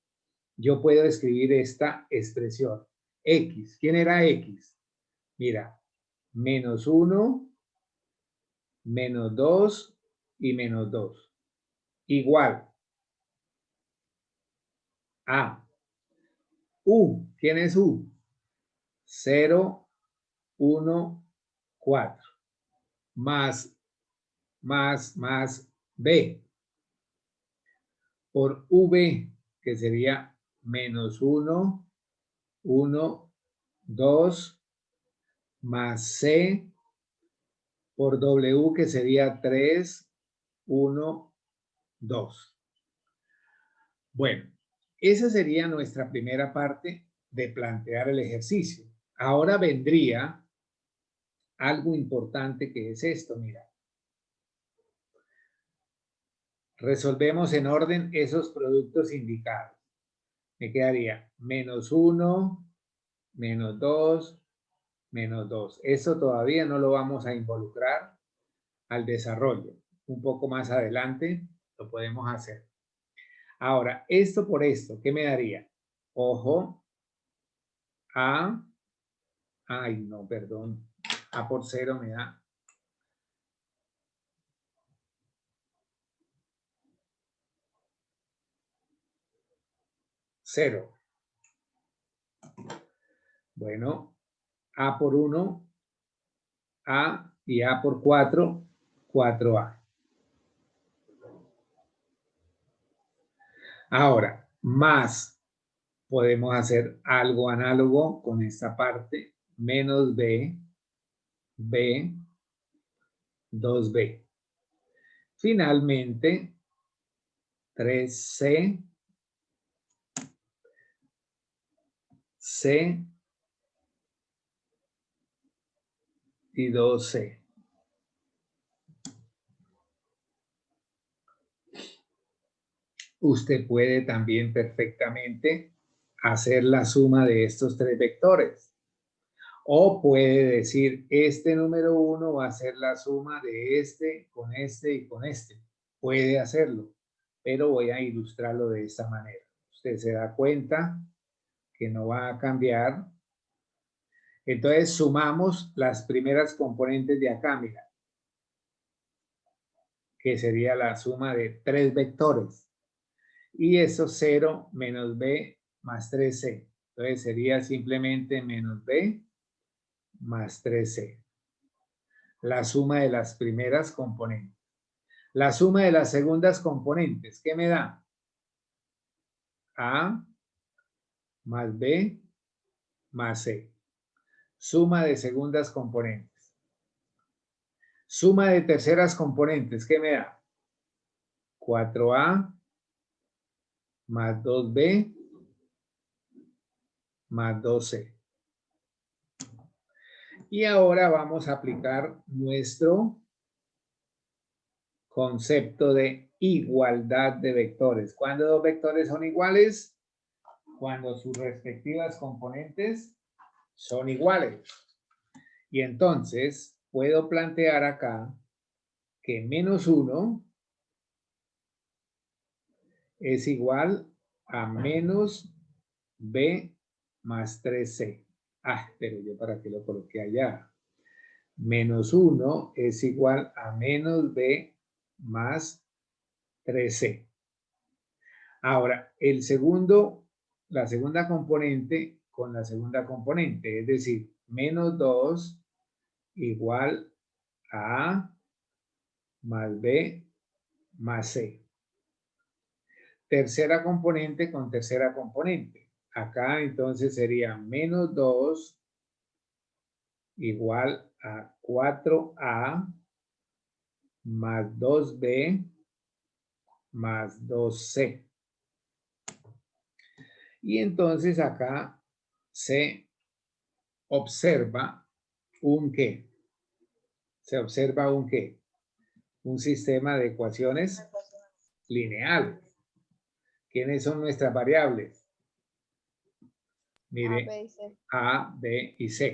yo puedo escribir esta expresión. X, ¿quién era X? Mira, -1, -2 y -2. Igual a U, ¿quién es U? 0, 1, 4. Más B por V, que sería -1, 1, 2, más C por W, que sería 3, 1, 2. Bueno, esa sería nuestra primera parte de plantear el ejercicio. Ahora vendría algo importante que es esto, mira. Resolvemos en orden esos productos indicados. Me quedaría menos 1, menos 2, menos 2. Eso todavía no lo vamos a involucrar al desarrollo. Un poco más adelante lo podemos hacer. Ahora, esto por esto, ¿qué me daría? Ojo, A, ay no, perdón, A por 0 me da 0. Bueno, A por 1, A y A por 4, 4A. Ahora, más podemos hacer algo análogo con esta parte, menos B, B, 2B. Finalmente, 3C, C y 2C. Usted puede también perfectamente hacer la suma de estos tres vectores. O puede decir, este número 1 va a ser la suma de este y con este. Puede hacerlo, pero voy a ilustrarlo de esta manera. Usted se da cuenta que no va a cambiar. Entonces sumamos las primeras componentes de acá, mira, que sería la suma de tres vectores. Y eso 0 menos b más 3c. Entonces sería simplemente menos b más 3c. La suma de las primeras componentes. La suma de las segundas componentes, ¿qué me da? A más b más c. Suma de segundas componentes. Suma de terceras componentes, ¿qué me da? 4a más 2b más 2c. Y ahora vamos a aplicar nuestro concepto de igualdad de vectores. ¿Cuándo dos vectores son iguales? Cuando sus respectivas componentes son iguales. Y entonces puedo plantear acá que menos 1 es igual a menos b más 3c. Ah, pero yo para qué lo coloqué allá. Menos 1 es igual a menos b más 3c. Ahora, la segunda componente con la segunda componente, es decir, menos 2 igual a A más B más C. Tercera componente con tercera componente. Acá entonces sería menos 2 igual a 4A más 2B más 2C. Y entonces acá se observa un ¿qué? Se observa un ¿qué? Un sistema de ecuaciones lineal. ¿Quiénes son nuestras variables? Mire, A, B y C.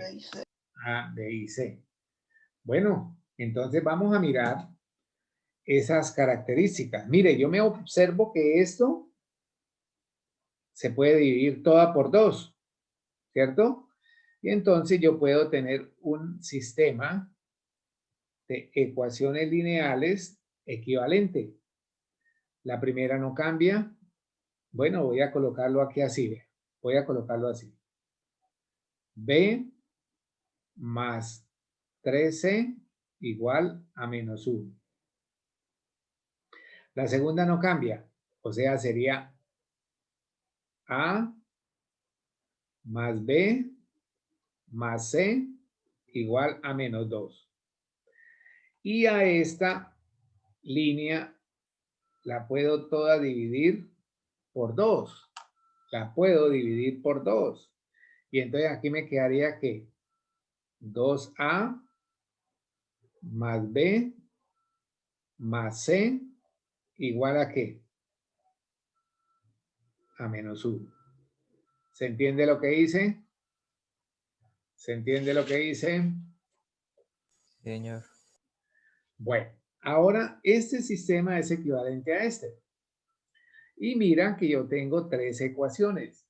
A, B y C. Bueno, entonces vamos a mirar esas características. Mire, yo me observo que esto se puede dividir toda por 2, ¿cierto? Y entonces yo puedo tener un sistema de ecuaciones lineales equivalente. La primera no cambia. Bueno, voy a colocarlo aquí así. Voy a colocarlo así. B más 13 igual a menos 1. La segunda no cambia. O sea, sería A más B más C igual a menos 2. Y a esta línea la puedo toda dividir por 2. La puedo dividir por 2. Y entonces aquí me quedaría que 2A más B más C igual a ¿qué? A menos 1. ¿Se entiende lo que hice? ¿Se entiende lo que hice? Señor. Bueno, ahora este sistema es equivalente a este. Y mira que yo tengo 3 ecuaciones.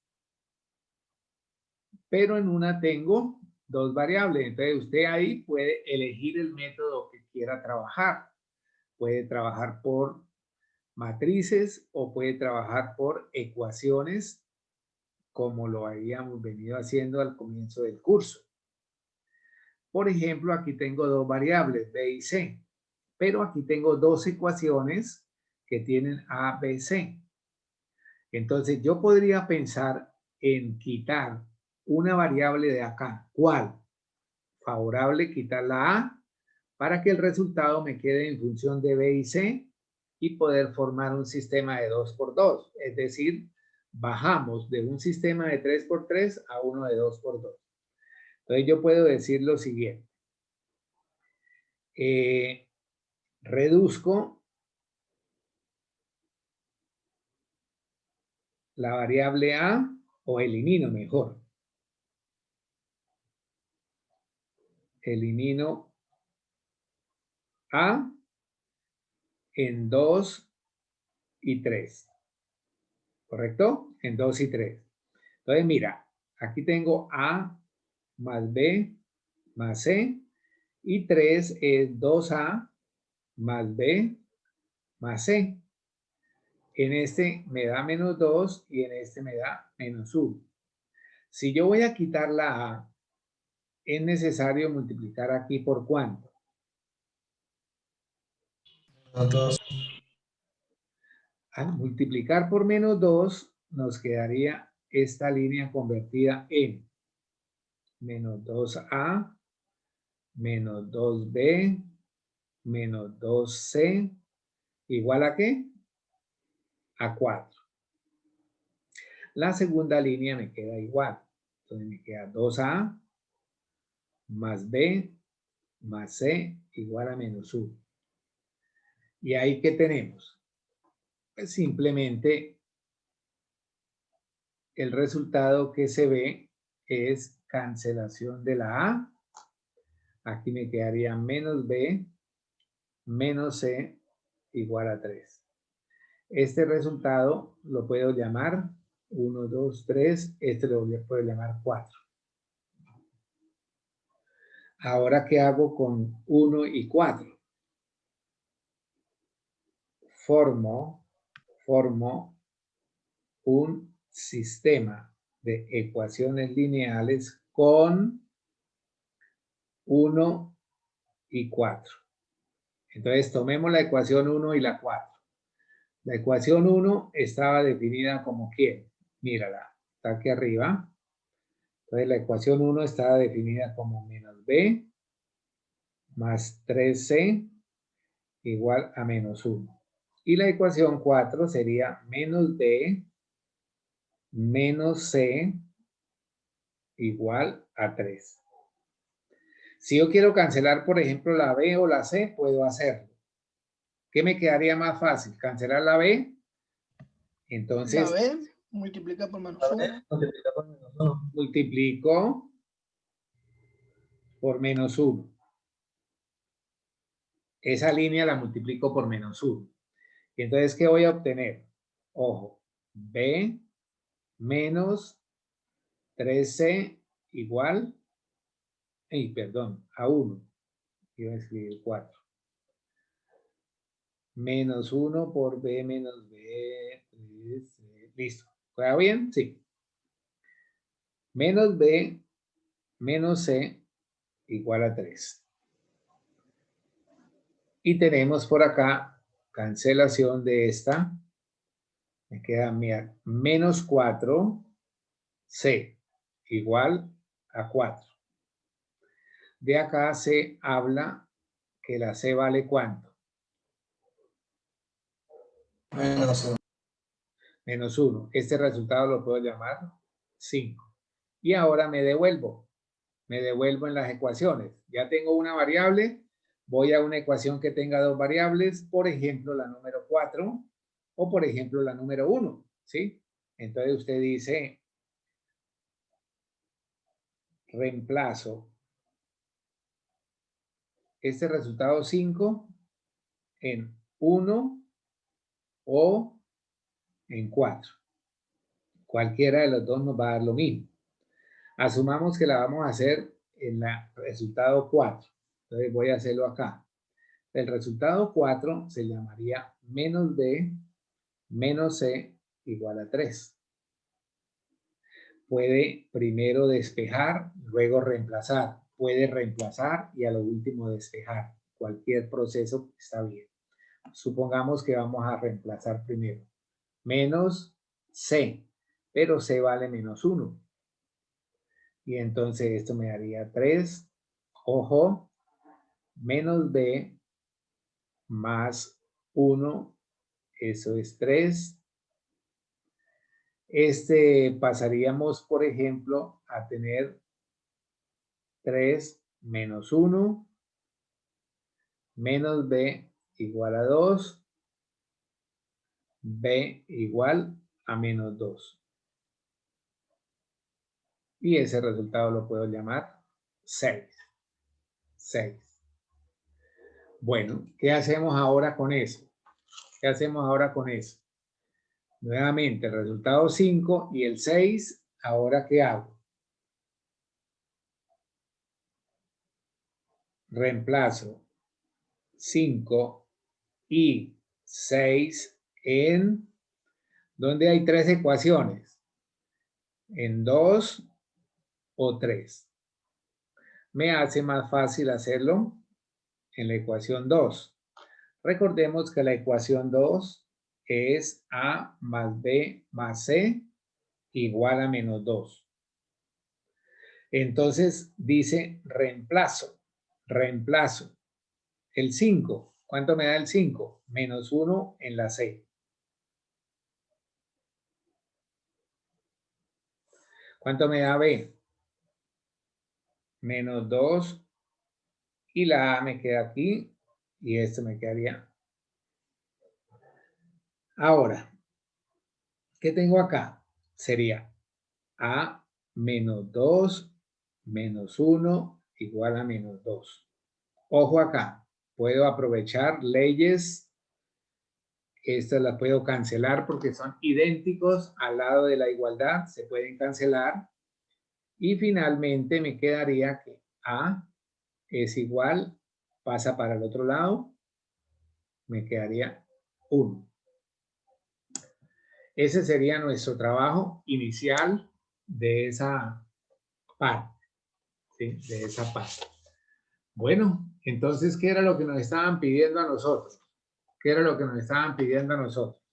Pero en una tengo 2 variables. Entonces usted ahí puede elegir el método que quiera trabajar. Puede trabajar por matrices o puede trabajar por ecuaciones como lo habíamos venido haciendo al comienzo del curso. Por ejemplo, aquí tengo 2 variables, B y C, pero aquí tengo 2 ecuaciones que tienen A, B, C. Entonces yo podría pensar en quitar una variable de acá. ¿Cuál? Favorable, quitar la A para que el resultado me quede en función de B y C y poder formar un sistema de 2×2. Es decir, bajamos de un sistema de 3×3 a uno de 2×2. Entonces yo puedo decir lo siguiente. Reduzco la variable A o elimino mejor. Elimino A en 2 y 3. ¿Correcto? En 2 y 3. Entonces, mira, aquí tengo A más B más C y 3 es 2A más B más C. En este me da menos 2 y en este me da menos 1. Si yo voy a quitar la A, es necesario multiplicar aquí por ¿cuánto? Al multiplicar por menos 2, nos quedaría esta línea convertida en menos 2A, menos 2B, menos 2C, igual a ¿qué? A 4. La segunda línea me queda igual. Entonces me queda 2A más B más C igual a menos 1. ¿Y ahí qué tenemos? Pues simplemente el resultado que se ve es cancelación de la A. Aquí me quedaría menos B menos C igual a 3. Este resultado lo puedo llamar 1, 2, 3. Este lo puedo llamar 4. Ahora, ¿qué hago con 1 y 4? Formo un sistema de ecuaciones lineales con 1 y 4. Entonces, tomemos la ecuación 1 y la 4. La ecuación 1 estaba definida como ¿quién? Mírala, está aquí arriba. Entonces, la ecuación 1 estaba definida como menos B más 3C igual a menos 1. Y la ecuación 4 sería menos B menos C igual a 3. Si yo quiero cancelar, por ejemplo, la B o la C, puedo hacerlo. ¿Qué me quedaría más fácil? ¿Cancelar la B? Entonces, La B multiplica por menos 1. multiplico por menos 1. Esa línea la multiplico por menos 1. Y entonces, ¿qué voy a obtener? Ojo, B menos 3C igual, a 1. Iba a escribir 4. Menos 1 por B menos B, 3C. Listo. ¿Queda bien? Sí. Menos B menos C igual a 3. Y tenemos por acá cancelación de esta. Me queda menos 4C igual a 4. De acá se habla que la C vale ¿cuánto? Menos 1. Menos 1. Este resultado lo puedo llamar 5. Y ahora me devuelvo. Me devuelvo en las ecuaciones. Ya tengo una variable voy a una ecuación que tenga dos variables, por ejemplo, la número 4 o por ejemplo la número 1, ¿sí? Entonces usted dice, reemplazo este resultado 5 en 1 o en 4. Cualquiera de los dos nos va a dar lo mismo. Asumamos que la vamos a hacer en el resultado 4. Entonces voy a hacerlo acá. El resultado 4 se llamaría menos b menos c igual a 3. Puede primero despejar, luego reemplazar. Puede reemplazar y a lo último despejar. Cualquier proceso está bien. Supongamos que vamos a reemplazar primero. Menos c, pero c vale menos 1. Y entonces esto me daría 3, ojo, menos b más 1, eso es 3. Pasaríamos, por ejemplo, a tener 3 menos 1, menos b igual a 2, b igual a menos 2. Y ese resultado lo puedo llamar 6. 6. Bueno, ¿qué hacemos ahora con eso? ¿Qué hacemos ahora con eso? Nuevamente, el resultado 5 y el 6, ¿ahora qué hago? Reemplazo 5 y 6 en... ¿Dónde hay 3 ecuaciones? En 2 o 3. Me hace más fácil hacerlo en la ecuación 2. Recordemos que la ecuación 2 es A más B más C igual a menos 2. Entonces dice reemplazo. Reemplazo. El 5. ¿Cuánto me da el 5? Menos 1 en la C. ¿Cuánto me da B? Menos 2. Y la A me queda aquí. Y esto me quedaría. Ahora, ¿qué tengo acá? Sería A menos 2 menos 1 igual a menos 2. Ojo acá. Puedo aprovechar leyes. Estas las puedo cancelar porque son idénticos al lado de la igualdad. Se pueden cancelar. Y finalmente me quedaría que A es igual, pasa para el otro lado, me quedaría 1. Ese sería nuestro trabajo inicial de esa parte. ¿Sí? De esa parte. Bueno, entonces, ¿qué era lo que nos estaban pidiendo a nosotros? ¿Qué era lo que nos estaban pidiendo a nosotros?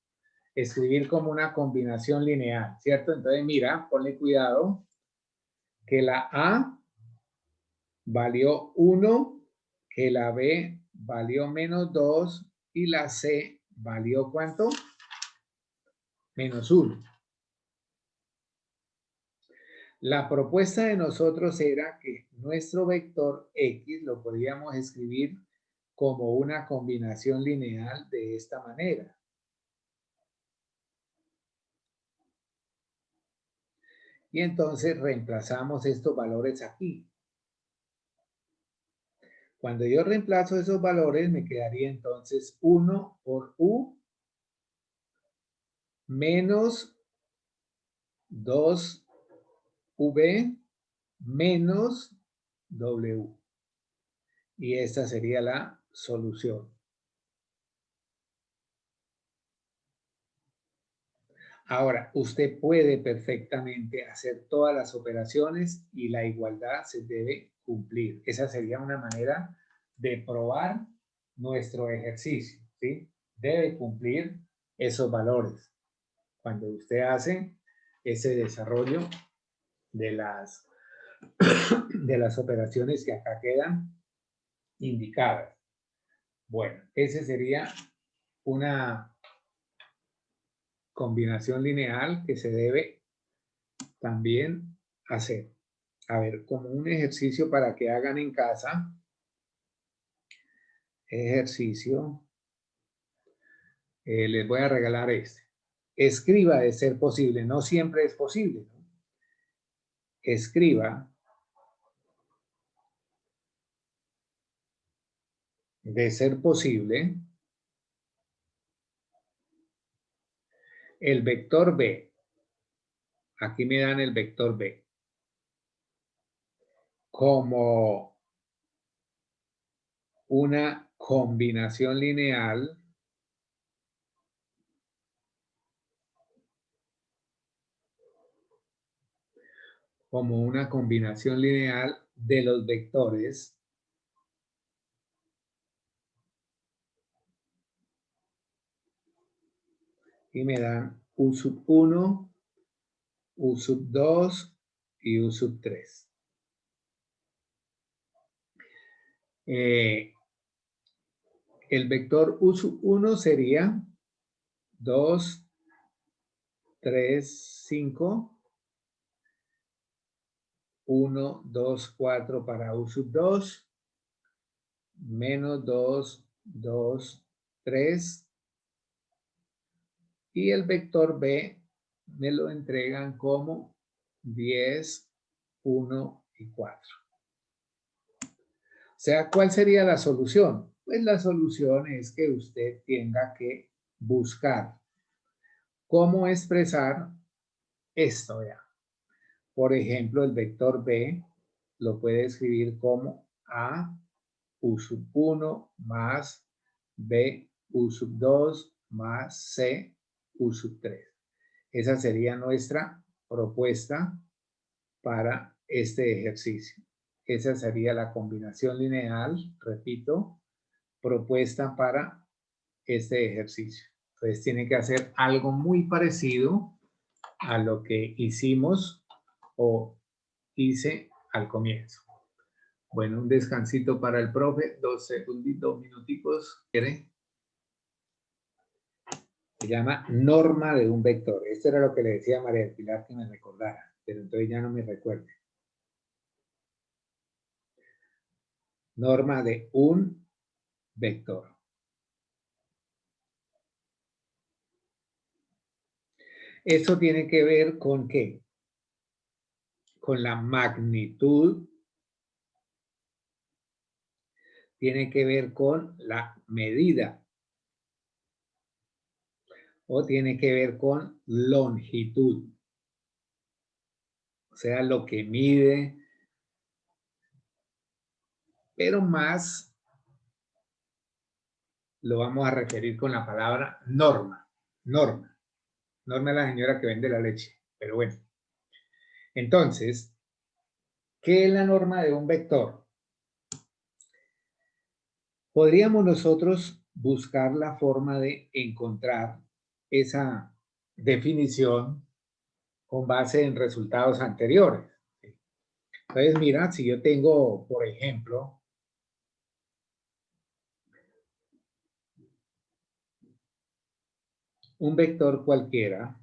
Escribir como una combinación lineal, ¿cierto? Entonces, mira, ponle cuidado que la A valió 1, que la B valió menos 2 y la C valió ¿cuánto? Menos 1. La propuesta de nosotros era que nuestro vector X lo podíamos escribir como una combinación lineal de esta manera. Y entonces reemplazamos estos valores aquí. Cuando yo reemplazo esos valores, me quedaría entonces 1 por U menos 2V menos W. Y esta sería la solución. Ahora, usted puede perfectamente hacer todas las operaciones y la igualdad se debe cumplir. Esa sería una manera de probar nuestro ejercicio, ¿sí? Debe cumplir esos valores. Cuando usted hace ese desarrollo de las operaciones que acá quedan indicadas. Bueno, ese sería una combinación lineal que se debe también hacer. A ver, como un ejercicio para que hagan en casa, ejercicio, les voy a regalar este. Escriba de ser posible, no siempre es posible, ¿no? Escriba de ser posible el vector B. Aquí me dan el vector B como una combinación lineal de los vectores y me dan U sub 1, U sub 2 y U sub 3. El vector U sub 1 sería 2, 3, 5, 1, 2, 4 para U sub 2, menos 2, 2, 3. Y el vector B me lo entregan como 10, 1 y 4. O sea, ¿cuál sería la solución? Pues la solución es que usted tenga que buscar cómo expresar esto ya. Por ejemplo, el vector B lo puede escribir como A U sub 1 más B U sub 2 más C U sub 3. Esa sería nuestra propuesta para este ejercicio. Esa sería la combinación lineal, repito, propuesta para este ejercicio. Entonces tiene que hacer algo muy parecido a lo que hicimos o hice al comienzo. Bueno, un descansito para el profe, 2 segunditos, minuticos. ¿Quiere? Se llama norma de un vector. Esto era lo que le decía a María del Pilar que me recordara, pero entonces ya no me recuerde. Norma de un vector. Esto tiene que ver con ¿qué? Con la magnitud. Tiene que ver con la medida. O tiene que ver con longitud. O sea, lo que mide. Pero más lo vamos a referir con la palabra norma. Norma. Norma es la señora que vende la leche. Pero bueno. Entonces, ¿qué es la norma de un vector? Podríamos nosotros buscar la forma de encontrar esa definición con base en resultados anteriores. Entonces, mira, si yo tengo, por ejemplo, un vector cualquiera,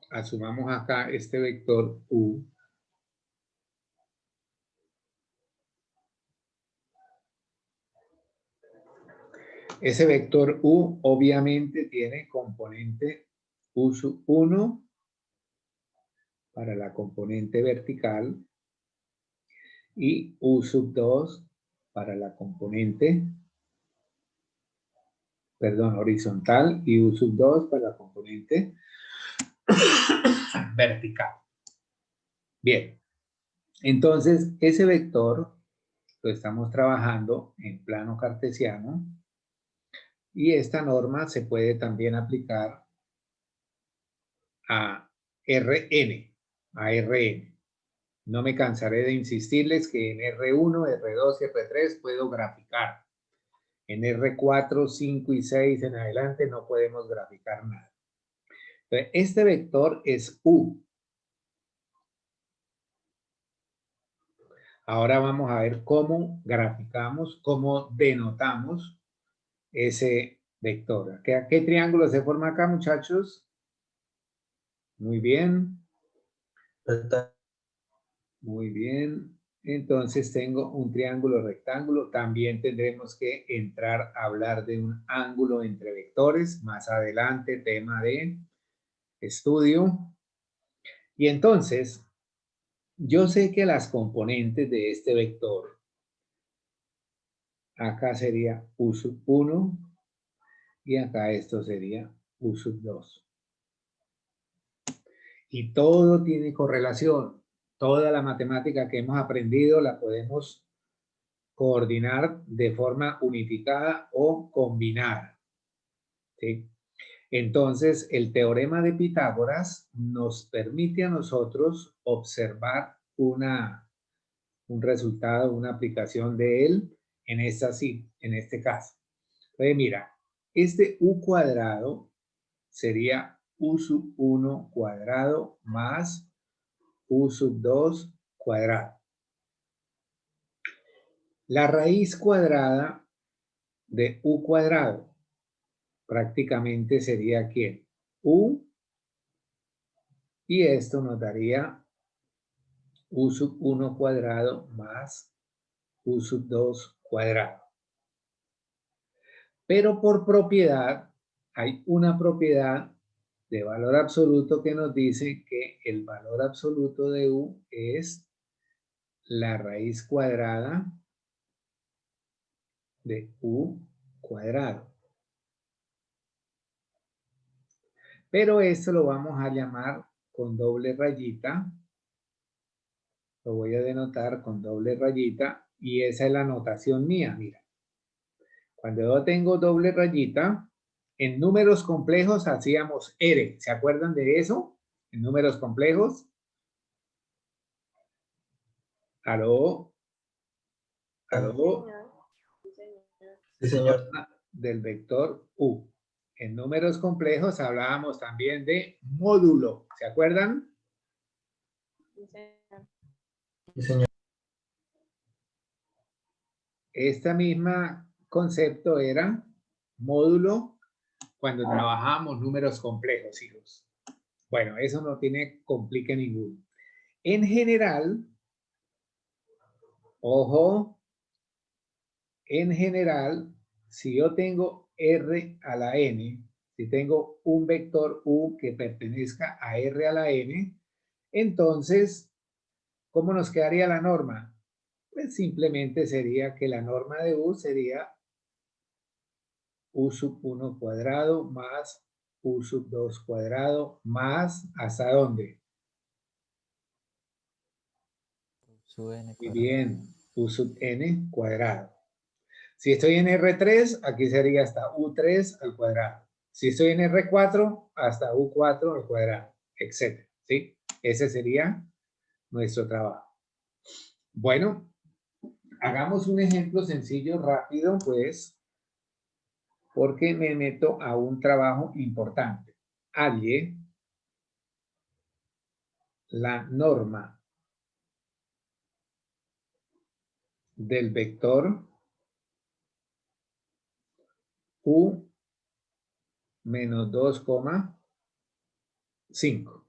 asumamos acá este vector U, ese vector U obviamente tiene componente U sub 1 para la componente vertical y U sub 2 para la componente, horizontal y U sub 2 para la componente vertical. Bien, entonces ese vector lo estamos trabajando en plano cartesiano y esta norma se puede también aplicar a Rn, No me cansaré de insistirles que en R1, R2 y R3 puedo graficar. En R4, 5 y 6 en adelante no podemos graficar nada. Entonces, este vector es U. Ahora vamos a ver cómo graficamos, cómo denotamos ese vector. ¿Qué triángulo se forma acá, muchachos? Muy bien. Muy bien. Entonces tengo un triángulo rectángulo. También tendremos que entrar a hablar de un ángulo entre vectores. Más adelante, tema de estudio. Y entonces, yo sé que las componentes de este vector, acá sería U sub 1 y acá esto sería U sub 2. Y todo tiene correlación. Toda la matemática que hemos aprendido la podemos coordinar de forma unificada o combinada, ¿sí? Entonces, el teorema de Pitágoras nos permite a nosotros observar un resultado, una aplicación de él en este caso. Entonces, mira, este u cuadrado sería u sub 1 cuadrado más u sub 2 cuadrado. La raíz cuadrada de u cuadrado prácticamente sería ¿quién? U, y esto nos daría u sub 1 cuadrado más u sub 2 cuadrado. Pero por propiedad, hay una propiedad de valor absoluto que nos dice que el valor absoluto de u es la raíz cuadrada de u cuadrado. Pero esto lo vamos a llamar con doble rayita. Lo voy a denotar con doble rayita y esa es la notación mía, mira. Cuando yo tengo doble rayita, en números complejos hacíamos R. ¿Se acuerdan de eso? En números complejos. ¿Aló? ¿Aló? Sí, señor. Del vector U. En números complejos hablábamos también de módulo. ¿Se acuerdan? Sí, señor. Esta misma concepto era módulo cuando trabajábamos números complejos, hijos. Bueno, eso no tiene complique ninguno. En general, ojo, en general, si yo tengo R a la N, si tengo un vector U que pertenezca a R a la N, entonces, ¿cómo nos quedaría la norma? Pues simplemente sería que la norma de U sería U sub 1 cuadrado más U sub 2 cuadrado más, ¿hasta dónde? Sub n Muy cuadrado. bien, U sub n cuadrado. Si estoy en R3, aquí sería hasta U3 al cuadrado. Si estoy en R4, hasta U4 al cuadrado, etc. ¿Sí? Ese sería nuestro trabajo. Bueno, hagamos un ejemplo sencillo, rápido, pues, porque me meto a un trabajo importante. Halle la norma del vector U menos 2,5.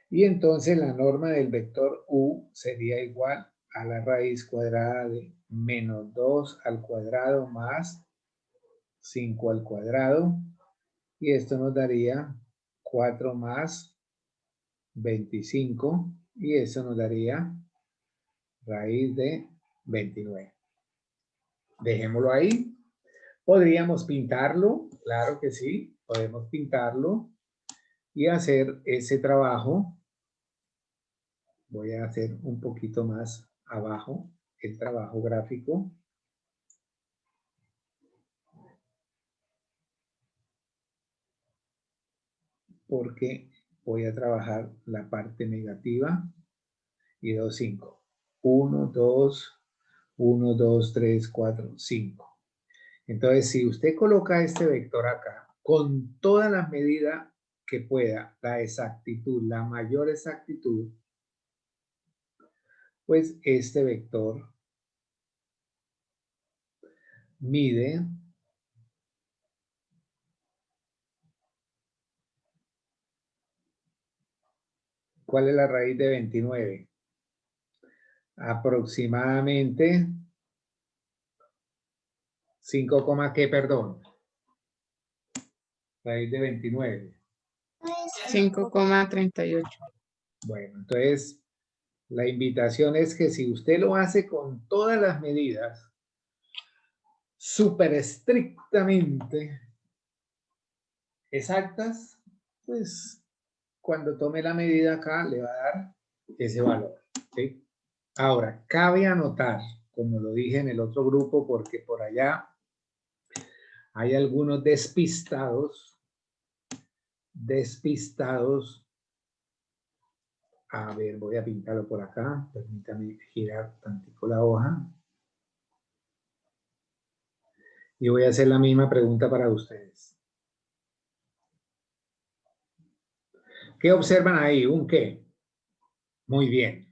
Y entonces la norma del vector U sería igual a la raíz cuadrada de menos 2 al cuadrado más 5 al cuadrado. Y esto nos daría 4 más 25. Y eso nos daría raíz de 29. Dejémoslo ahí. Podríamos pintarlo, claro que sí, podemos pintarlo y hacer ese trabajo. Voy a hacer un poquito más abajo el trabajo gráfico. Porque voy a trabajar la parte negativa y 2, 5. 1, 2, 1, 2, 3, 4, 5. Entonces, si usted coloca este vector acá, con todas las medidas que pueda, la exactitud, la mayor exactitud, pues este vector mide ¿Cuál es la raíz de 29? Aproximadamente 5, ¿qué? Perdón. Raíz de 29. 5,38. Bueno, entonces la invitación es que si usted lo hace con todas las medidas, súper estrictamente exactas, pues cuando tome la medida acá le va a dar ese valor. ¿Sí? Ahora, cabe anotar, como lo dije en el otro grupo, porque por allá hay algunos despistados. A ver, voy a pintarlo por acá. Permítame girar tantico la hoja. Y voy a hacer la misma pregunta para ustedes. ¿Qué observan ahí? ¿Un qué? Muy bien.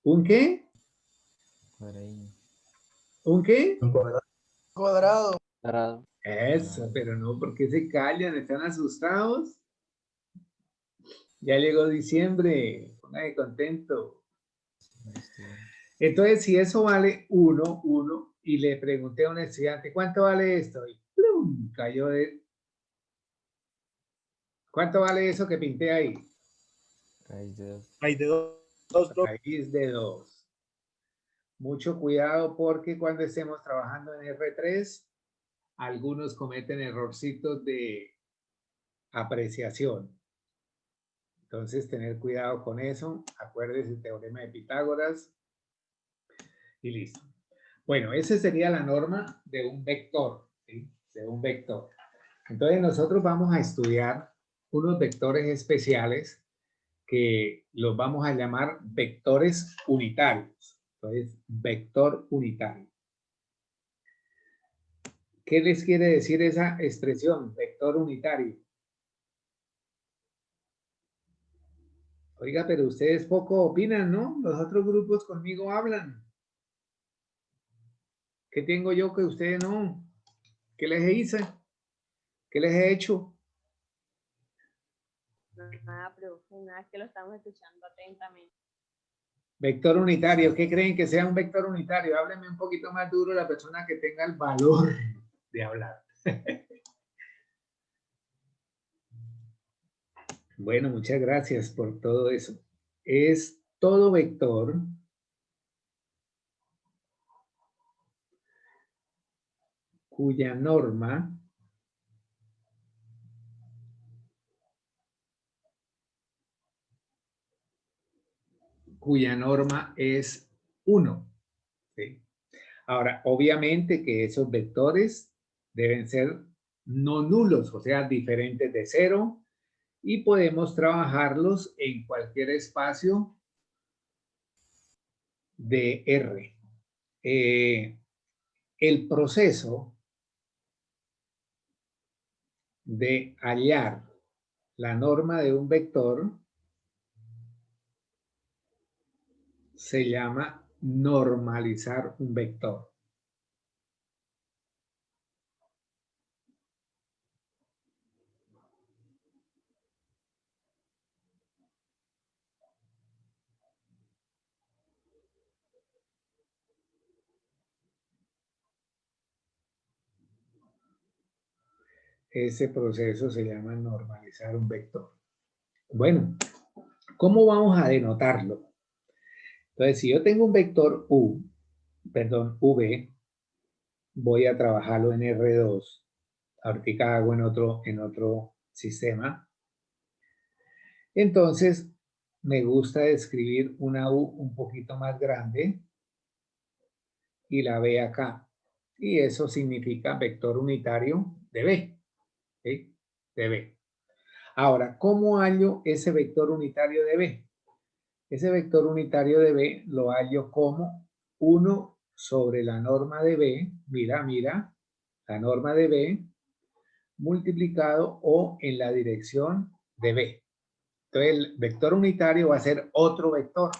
¿Un qué? Cuadraín. ¿Un qué? Un cuadrado. Cuadrado. Cuadrado. Eso, pero no, porque se callan, están asustados. Ya llegó diciembre, pónganse contento. Entonces, si eso vale 1, y le pregunté a un estudiante, ¿cuánto vale esto? Y ¡plum! Cayó de... ¿Cuánto vale eso que pinté ahí? Raíz de 2. Hay de dos. Raíz de 2. Mucho cuidado porque cuando estemos trabajando en R3, algunos cometen errorcitos de apreciación. Entonces, tener cuidado con eso. Acuérdese el teorema de Pitágoras. Y listo. Bueno, esa sería la norma de un vector. ¿Sí? De un vector. Entonces, nosotros vamos a estudiar unos vectores especiales que los vamos a llamar vectores unitarios. Entonces, vector unitario. ¿Qué les quiere decir esa expresión, vector unitario? Oiga, pero ustedes poco opinan, ¿no? Los otros grupos conmigo hablan. ¿Qué tengo yo que ustedes no? ¿Qué les hice? ¿Qué les he hecho? Nada, profe, nada, es que lo estamos escuchando atentamente. Vector unitario, ¿qué creen que sea un vector unitario? Háblenme un poquito más duro la persona que tenga el valor de hablar. Bueno, muchas gracias por todo eso. Es todo vector cuya norma es 1. ¿Sí? Ahora, obviamente que esos vectores deben ser no nulos, o sea, diferentes de 0, y podemos trabajarlos en cualquier espacio de R. El proceso de hallar la norma de un vector se llama normalizar un vector. Ese proceso se llama normalizar un vector. Bueno, ¿cómo vamos a denotarlo? Entonces, si yo tengo un vector V, voy a trabajarlo en R2. Ahorita hago en otro sistema. Entonces, me gusta escribir una U un poquito más grande y la B acá. Y eso significa vector unitario de B. ¿Sí? De B. Ahora, ¿cómo hallo ese vector unitario de B? Ese vector unitario de B lo hallo como 1 sobre la norma de B, mira, la norma de B, multiplicado O en la dirección de B. Entonces, el vector unitario va a ser otro vector,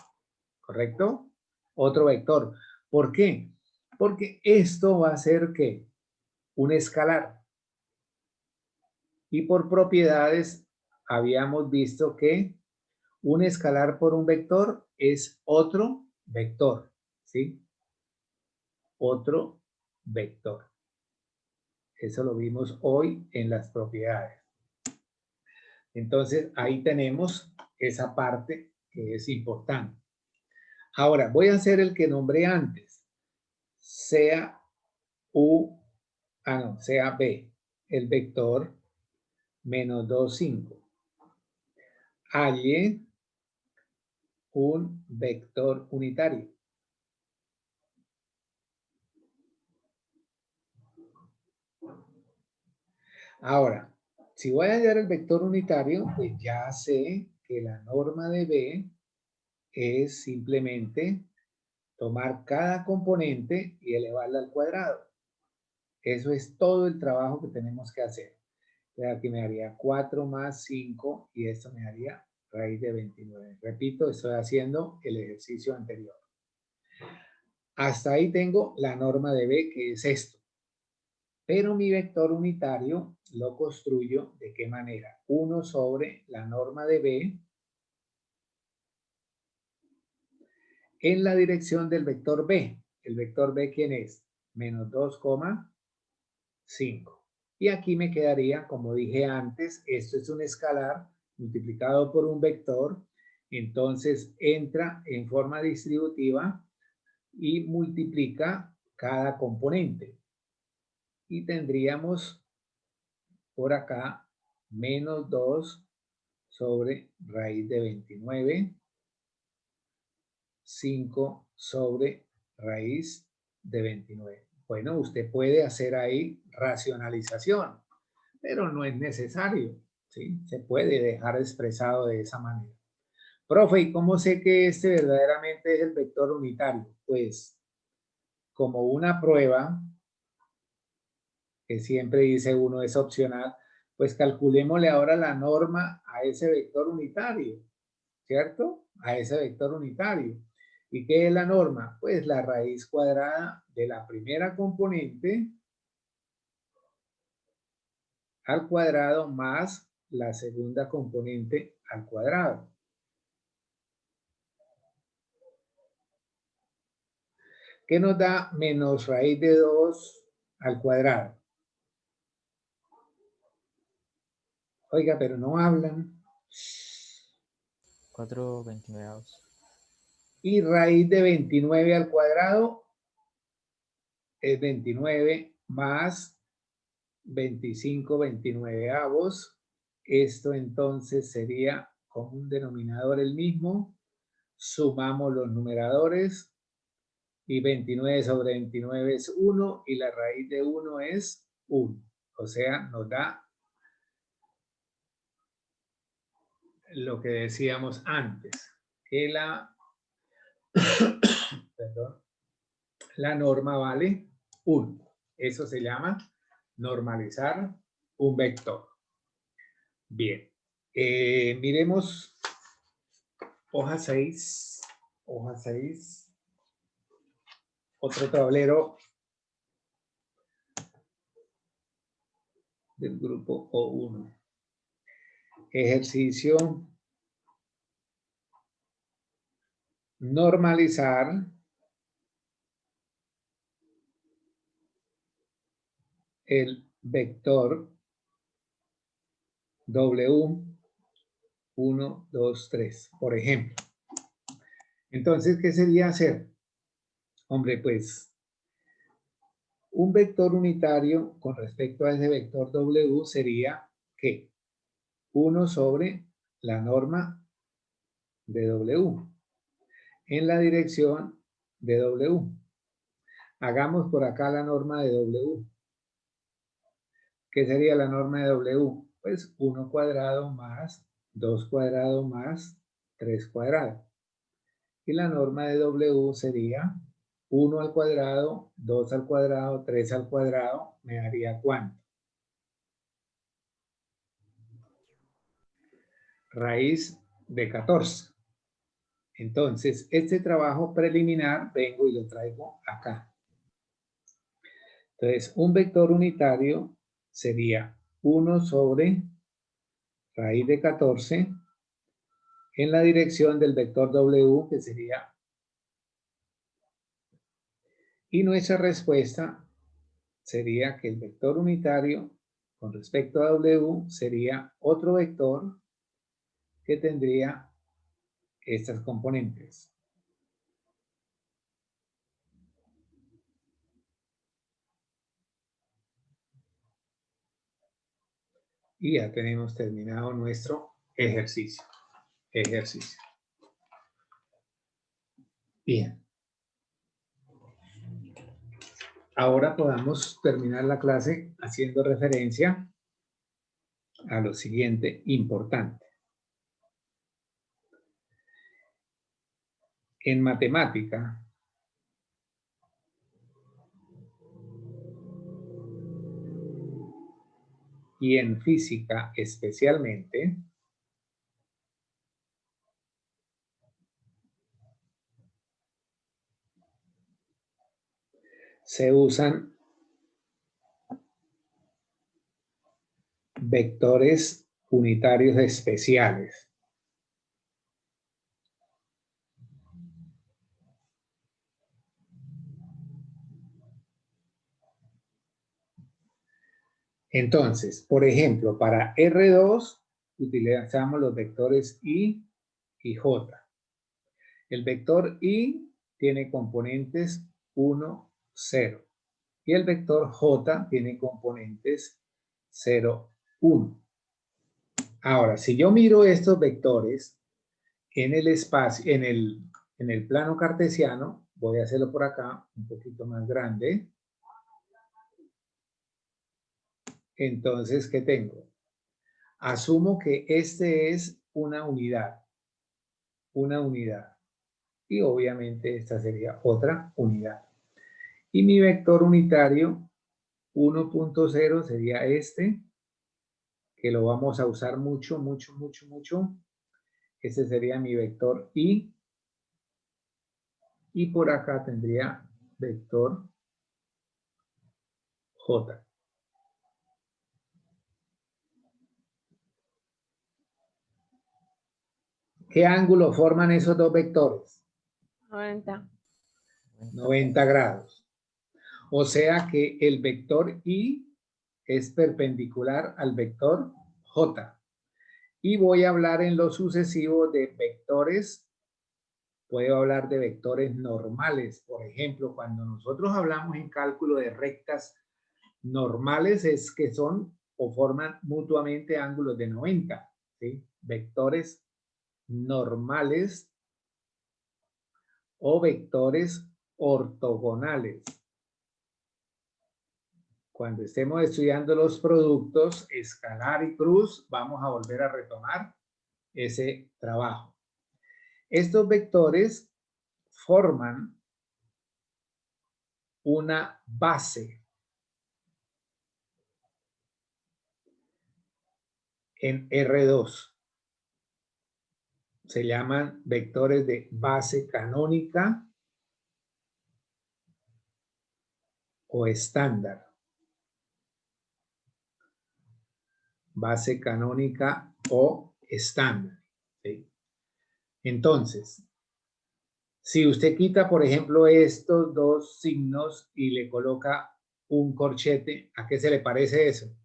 ¿correcto? Otro vector. ¿Por qué? Porque esto va a ser, ¿qué? Un escalar. Y por propiedades habíamos visto que un escalar por un vector es otro vector, ¿sí? Otro vector. Eso lo vimos hoy en las propiedades. Entonces, ahí tenemos esa parte que es importante. Ahora, voy a hacer el que nombré antes. Sea U, sea B, el vector menos 2, 5. Halle un vector unitario. Ahora, si voy a hallar el vector unitario, pues ya sé que la norma de B es simplemente tomar cada componente y elevarla al cuadrado. Eso es todo el trabajo que tenemos que hacer. Aquí me daría 4 más 5 y esto me daría raíz de 29. Repito, estoy haciendo el ejercicio anterior. Hasta ahí tengo la norma de B, que es esto. Pero mi vector unitario lo construyo ¿de qué manera? 1 sobre la norma de B en la dirección del vector B. ¿El vector B quién es? Menos 2,5. Y aquí me quedaría, como dije antes, esto es un escalar multiplicado por un vector. Entonces entra en forma distributiva y multiplica cada componente. Y tendríamos por acá menos 2 sobre raíz de 29, 5 sobre raíz de 29. Bueno, usted puede hacer ahí racionalización, pero no es necesario, ¿sí? Se puede dejar expresado de esa manera. Profe, ¿y cómo sé que este verdaderamente es el vector unitario? Pues, como una prueba, que siempre dice uno es opcional, pues calculémosle ahora la norma a ese vector unitario, ¿cierto? A ese vector unitario. ¿Y qué es la norma? Pues la raíz cuadrada de la primera componente al cuadrado más la segunda componente al cuadrado. ¿Qué nos da menos raíz de 2 al cuadrado? Oiga, pero no hablan. 4/29. Y raíz de 29 al cuadrado es 29 más 25/29. Esto entonces sería con un denominador el mismo. Sumamos los numeradores y 29 sobre 29 es 1 y la raíz de 1 es 1. O sea, nos da lo que decíamos antes, que perdón, la norma vale 1. Eso se llama normalizar un vector. Bien, miremos hoja 6, hoja 6, otro tablero del grupo O1. Ejercicio normalizar el vector W 1, 2, 3, por ejemplo. Entonces, ¿qué sería hacer? Hombre, pues un vector unitario con respecto a ese vector W sería ¿qué? 1 sobre la norma de W en la dirección de W. Hagamos por acá la norma de W. ¿Qué sería la norma de W? Pues 1 cuadrado más 2 cuadrado más 3 cuadrado. Y la norma de W sería 1 al cuadrado, 2 al cuadrado, 3 al cuadrado, me daría ¿cuánto? Raíz de 14. Entonces, este trabajo preliminar vengo y lo traigo acá. Entonces, un vector unitario sería 1 sobre raíz de 14 en la dirección del vector W, que sería. Y nuestra respuesta sería que el vector unitario con respecto a W sería otro vector que tendría estas componentes. Y ya tenemos terminado nuestro ejercicio. Bien. Ahora podamos terminar la clase haciendo referencia a lo siguiente importante. En matemática, y en física especialmente, se usan vectores unitarios especiales. Entonces, por ejemplo, para R2 utilizamos los vectores I y J. El vector I tiene componentes 1, 0. Y el vector J tiene componentes 0, 1. Ahora, si yo miro estos vectores en el espacio, en el plano cartesiano, voy a hacerlo por acá un poquito más grande. Entonces, ¿qué tengo? Asumo que este es una unidad. Y obviamente esta sería otra unidad. Y mi vector unitario 1.0 sería este, que lo vamos a usar mucho. Ese sería mi vector I. Y por acá tendría vector J. ¿Qué ángulo forman esos dos vectores? 90. 90 grados. O sea que el vector I es perpendicular al vector J. Y voy a hablar en lo sucesivo de vectores. Puedo hablar de vectores normales. Por ejemplo, cuando nosotros hablamos en cálculo de rectas normales es que son o forman mutuamente ángulos de 90. ¿Sí? Vectores normales o vectores ortogonales. Cuando estemos estudiando los productos escalar y cruz, vamos a volver a retomar ese trabajo. Estos vectores forman una base en R2. Se llaman vectores de base canónica o estándar. Base canónica o estándar. ¿Sí? Entonces, si usted quita, por ejemplo, estos dos signos y le coloca un corchete, ¿a qué se le parece eso?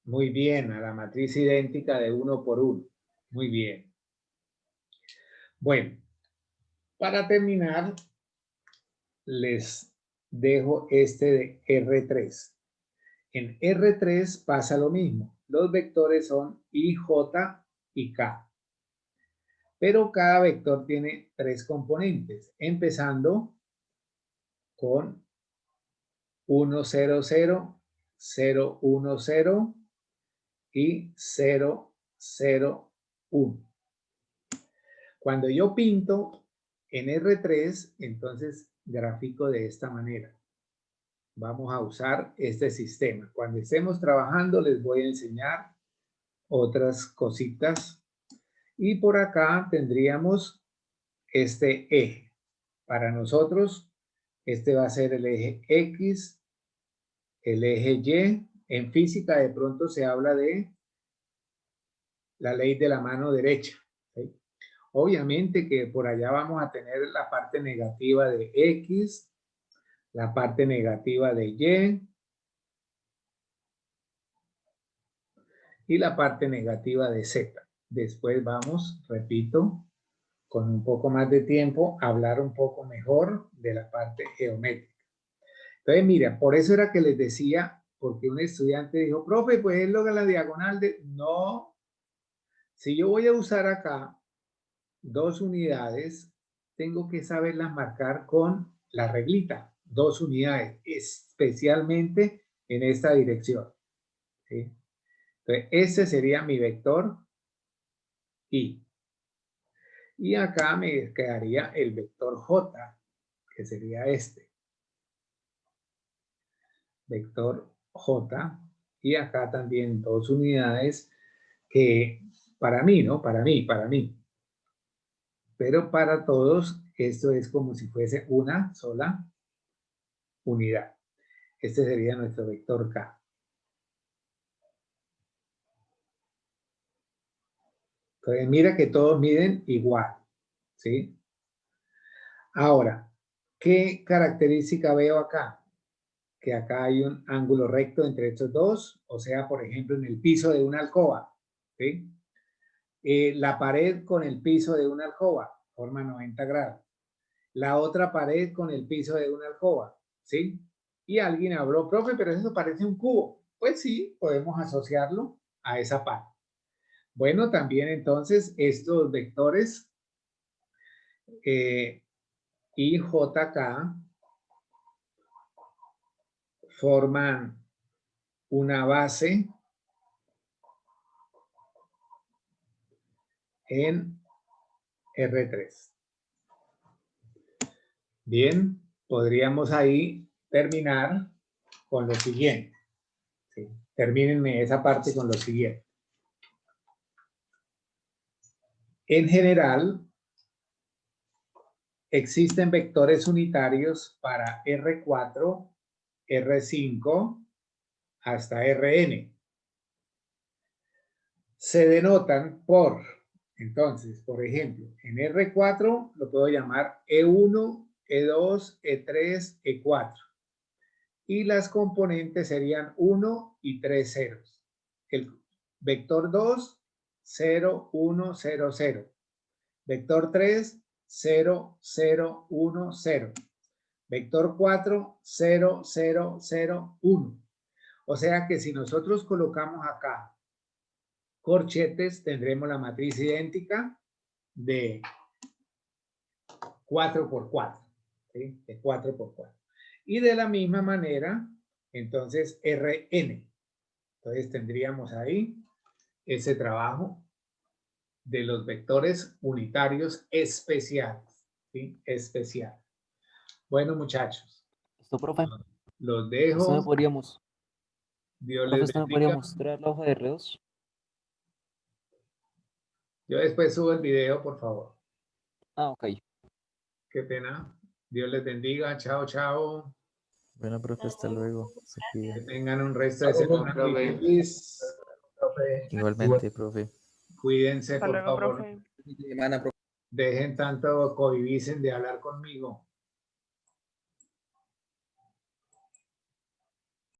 Muy bien, a la matriz idéntica de 1 por 1. Muy bien. Bueno, para terminar, les dejo este de R3. En R3 pasa lo mismo. Los vectores son I, J y K. Pero cada vector tiene 3 componentes, empezando con 1, 0, 0, 0, 1, 0 y 0, 0, 1. Cuando yo pinto en R3, entonces grafico de esta manera. Vamos a usar este sistema. Cuando estemos trabajando les voy a enseñar otras cositas. Y por acá tendríamos este eje. Para nosotros, este va a ser el eje X el eje Y. En física de pronto se habla de la ley de la mano derecha. ¿Sí? Obviamente que por allá vamos a tener la parte negativa de X, la parte negativa de y la parte negativa de Z. Después vamos, repito, con un poco más de tiempo, a hablar un poco mejor de la parte geométrica. Entonces, mira, por eso era que les decía, porque un estudiante dijo, profe, pues es lo de la diagonal de... No, si yo voy a usar acá 2 unidades, tengo que saberlas marcar con la reglita, 2 unidades, especialmente en esta dirección. ¿Sí? Entonces, ese sería mi vector Y. Y acá me quedaría el vector J, que sería este. Vector J. Y acá también 2 unidades que para mí, ¿no? Para mí. Pero para todos esto es como si fuese una sola unidad. Este sería nuestro vector K. Entonces mira que todos miden igual, ¿sí? Ahora, ¿qué característica veo acá? Que acá hay un ángulo recto entre estos dos, o sea, por ejemplo, en el piso de una alcoba, ¿sí? La pared con el piso de una alcoba forma 90 grados. La otra pared con el piso de una alcoba, ¿sí? Y alguien habló, profe, pero eso parece un cubo. Pues sí, podemos asociarlo a esa parte. Bueno, también entonces estos vectores y JK forman una base en R3. Bien, podríamos ahí terminar con lo siguiente. ¿Sí? Termínenme esa parte con lo siguiente. En general, existen vectores unitarios para R4, R5, hasta Rn. Se denotan por, entonces, por ejemplo, en R4 lo puedo llamar E1, E2, E3, E4. Y las componentes serían 1 y 3 ceros. El vector 2, 0, 1, 0, 0. Vector 3, 0, 0, 1, 0. Vector 4, 0, 0, 0, 1. O sea que si nosotros colocamos acá corchetes, tendremos la matriz idéntica de 4 por 4. ¿Sí? De 4 por 4. Y de la misma manera, entonces, Rn. Entonces tendríamos ahí ese trabajo de los vectores unitarios especiales. ¿Sí? Especial. Bueno, muchachos. Esto, profe, Los esto me dejo. podríamos, Dios profe, les esto me podría bendiga. mostrar la hoja de R2. Yo después subo el video, por favor. Ah, ok. Qué pena. Dios les bendiga. Chao, chao. Bueno, profe, hasta luego. Se cuida. Que tengan un resto de Saludos, semana muy profe. feliz. Profe. Igualmente, profe. Cuídense, Hasta por luego, favor. profe. Dejen tanto codivisen de hablar conmigo.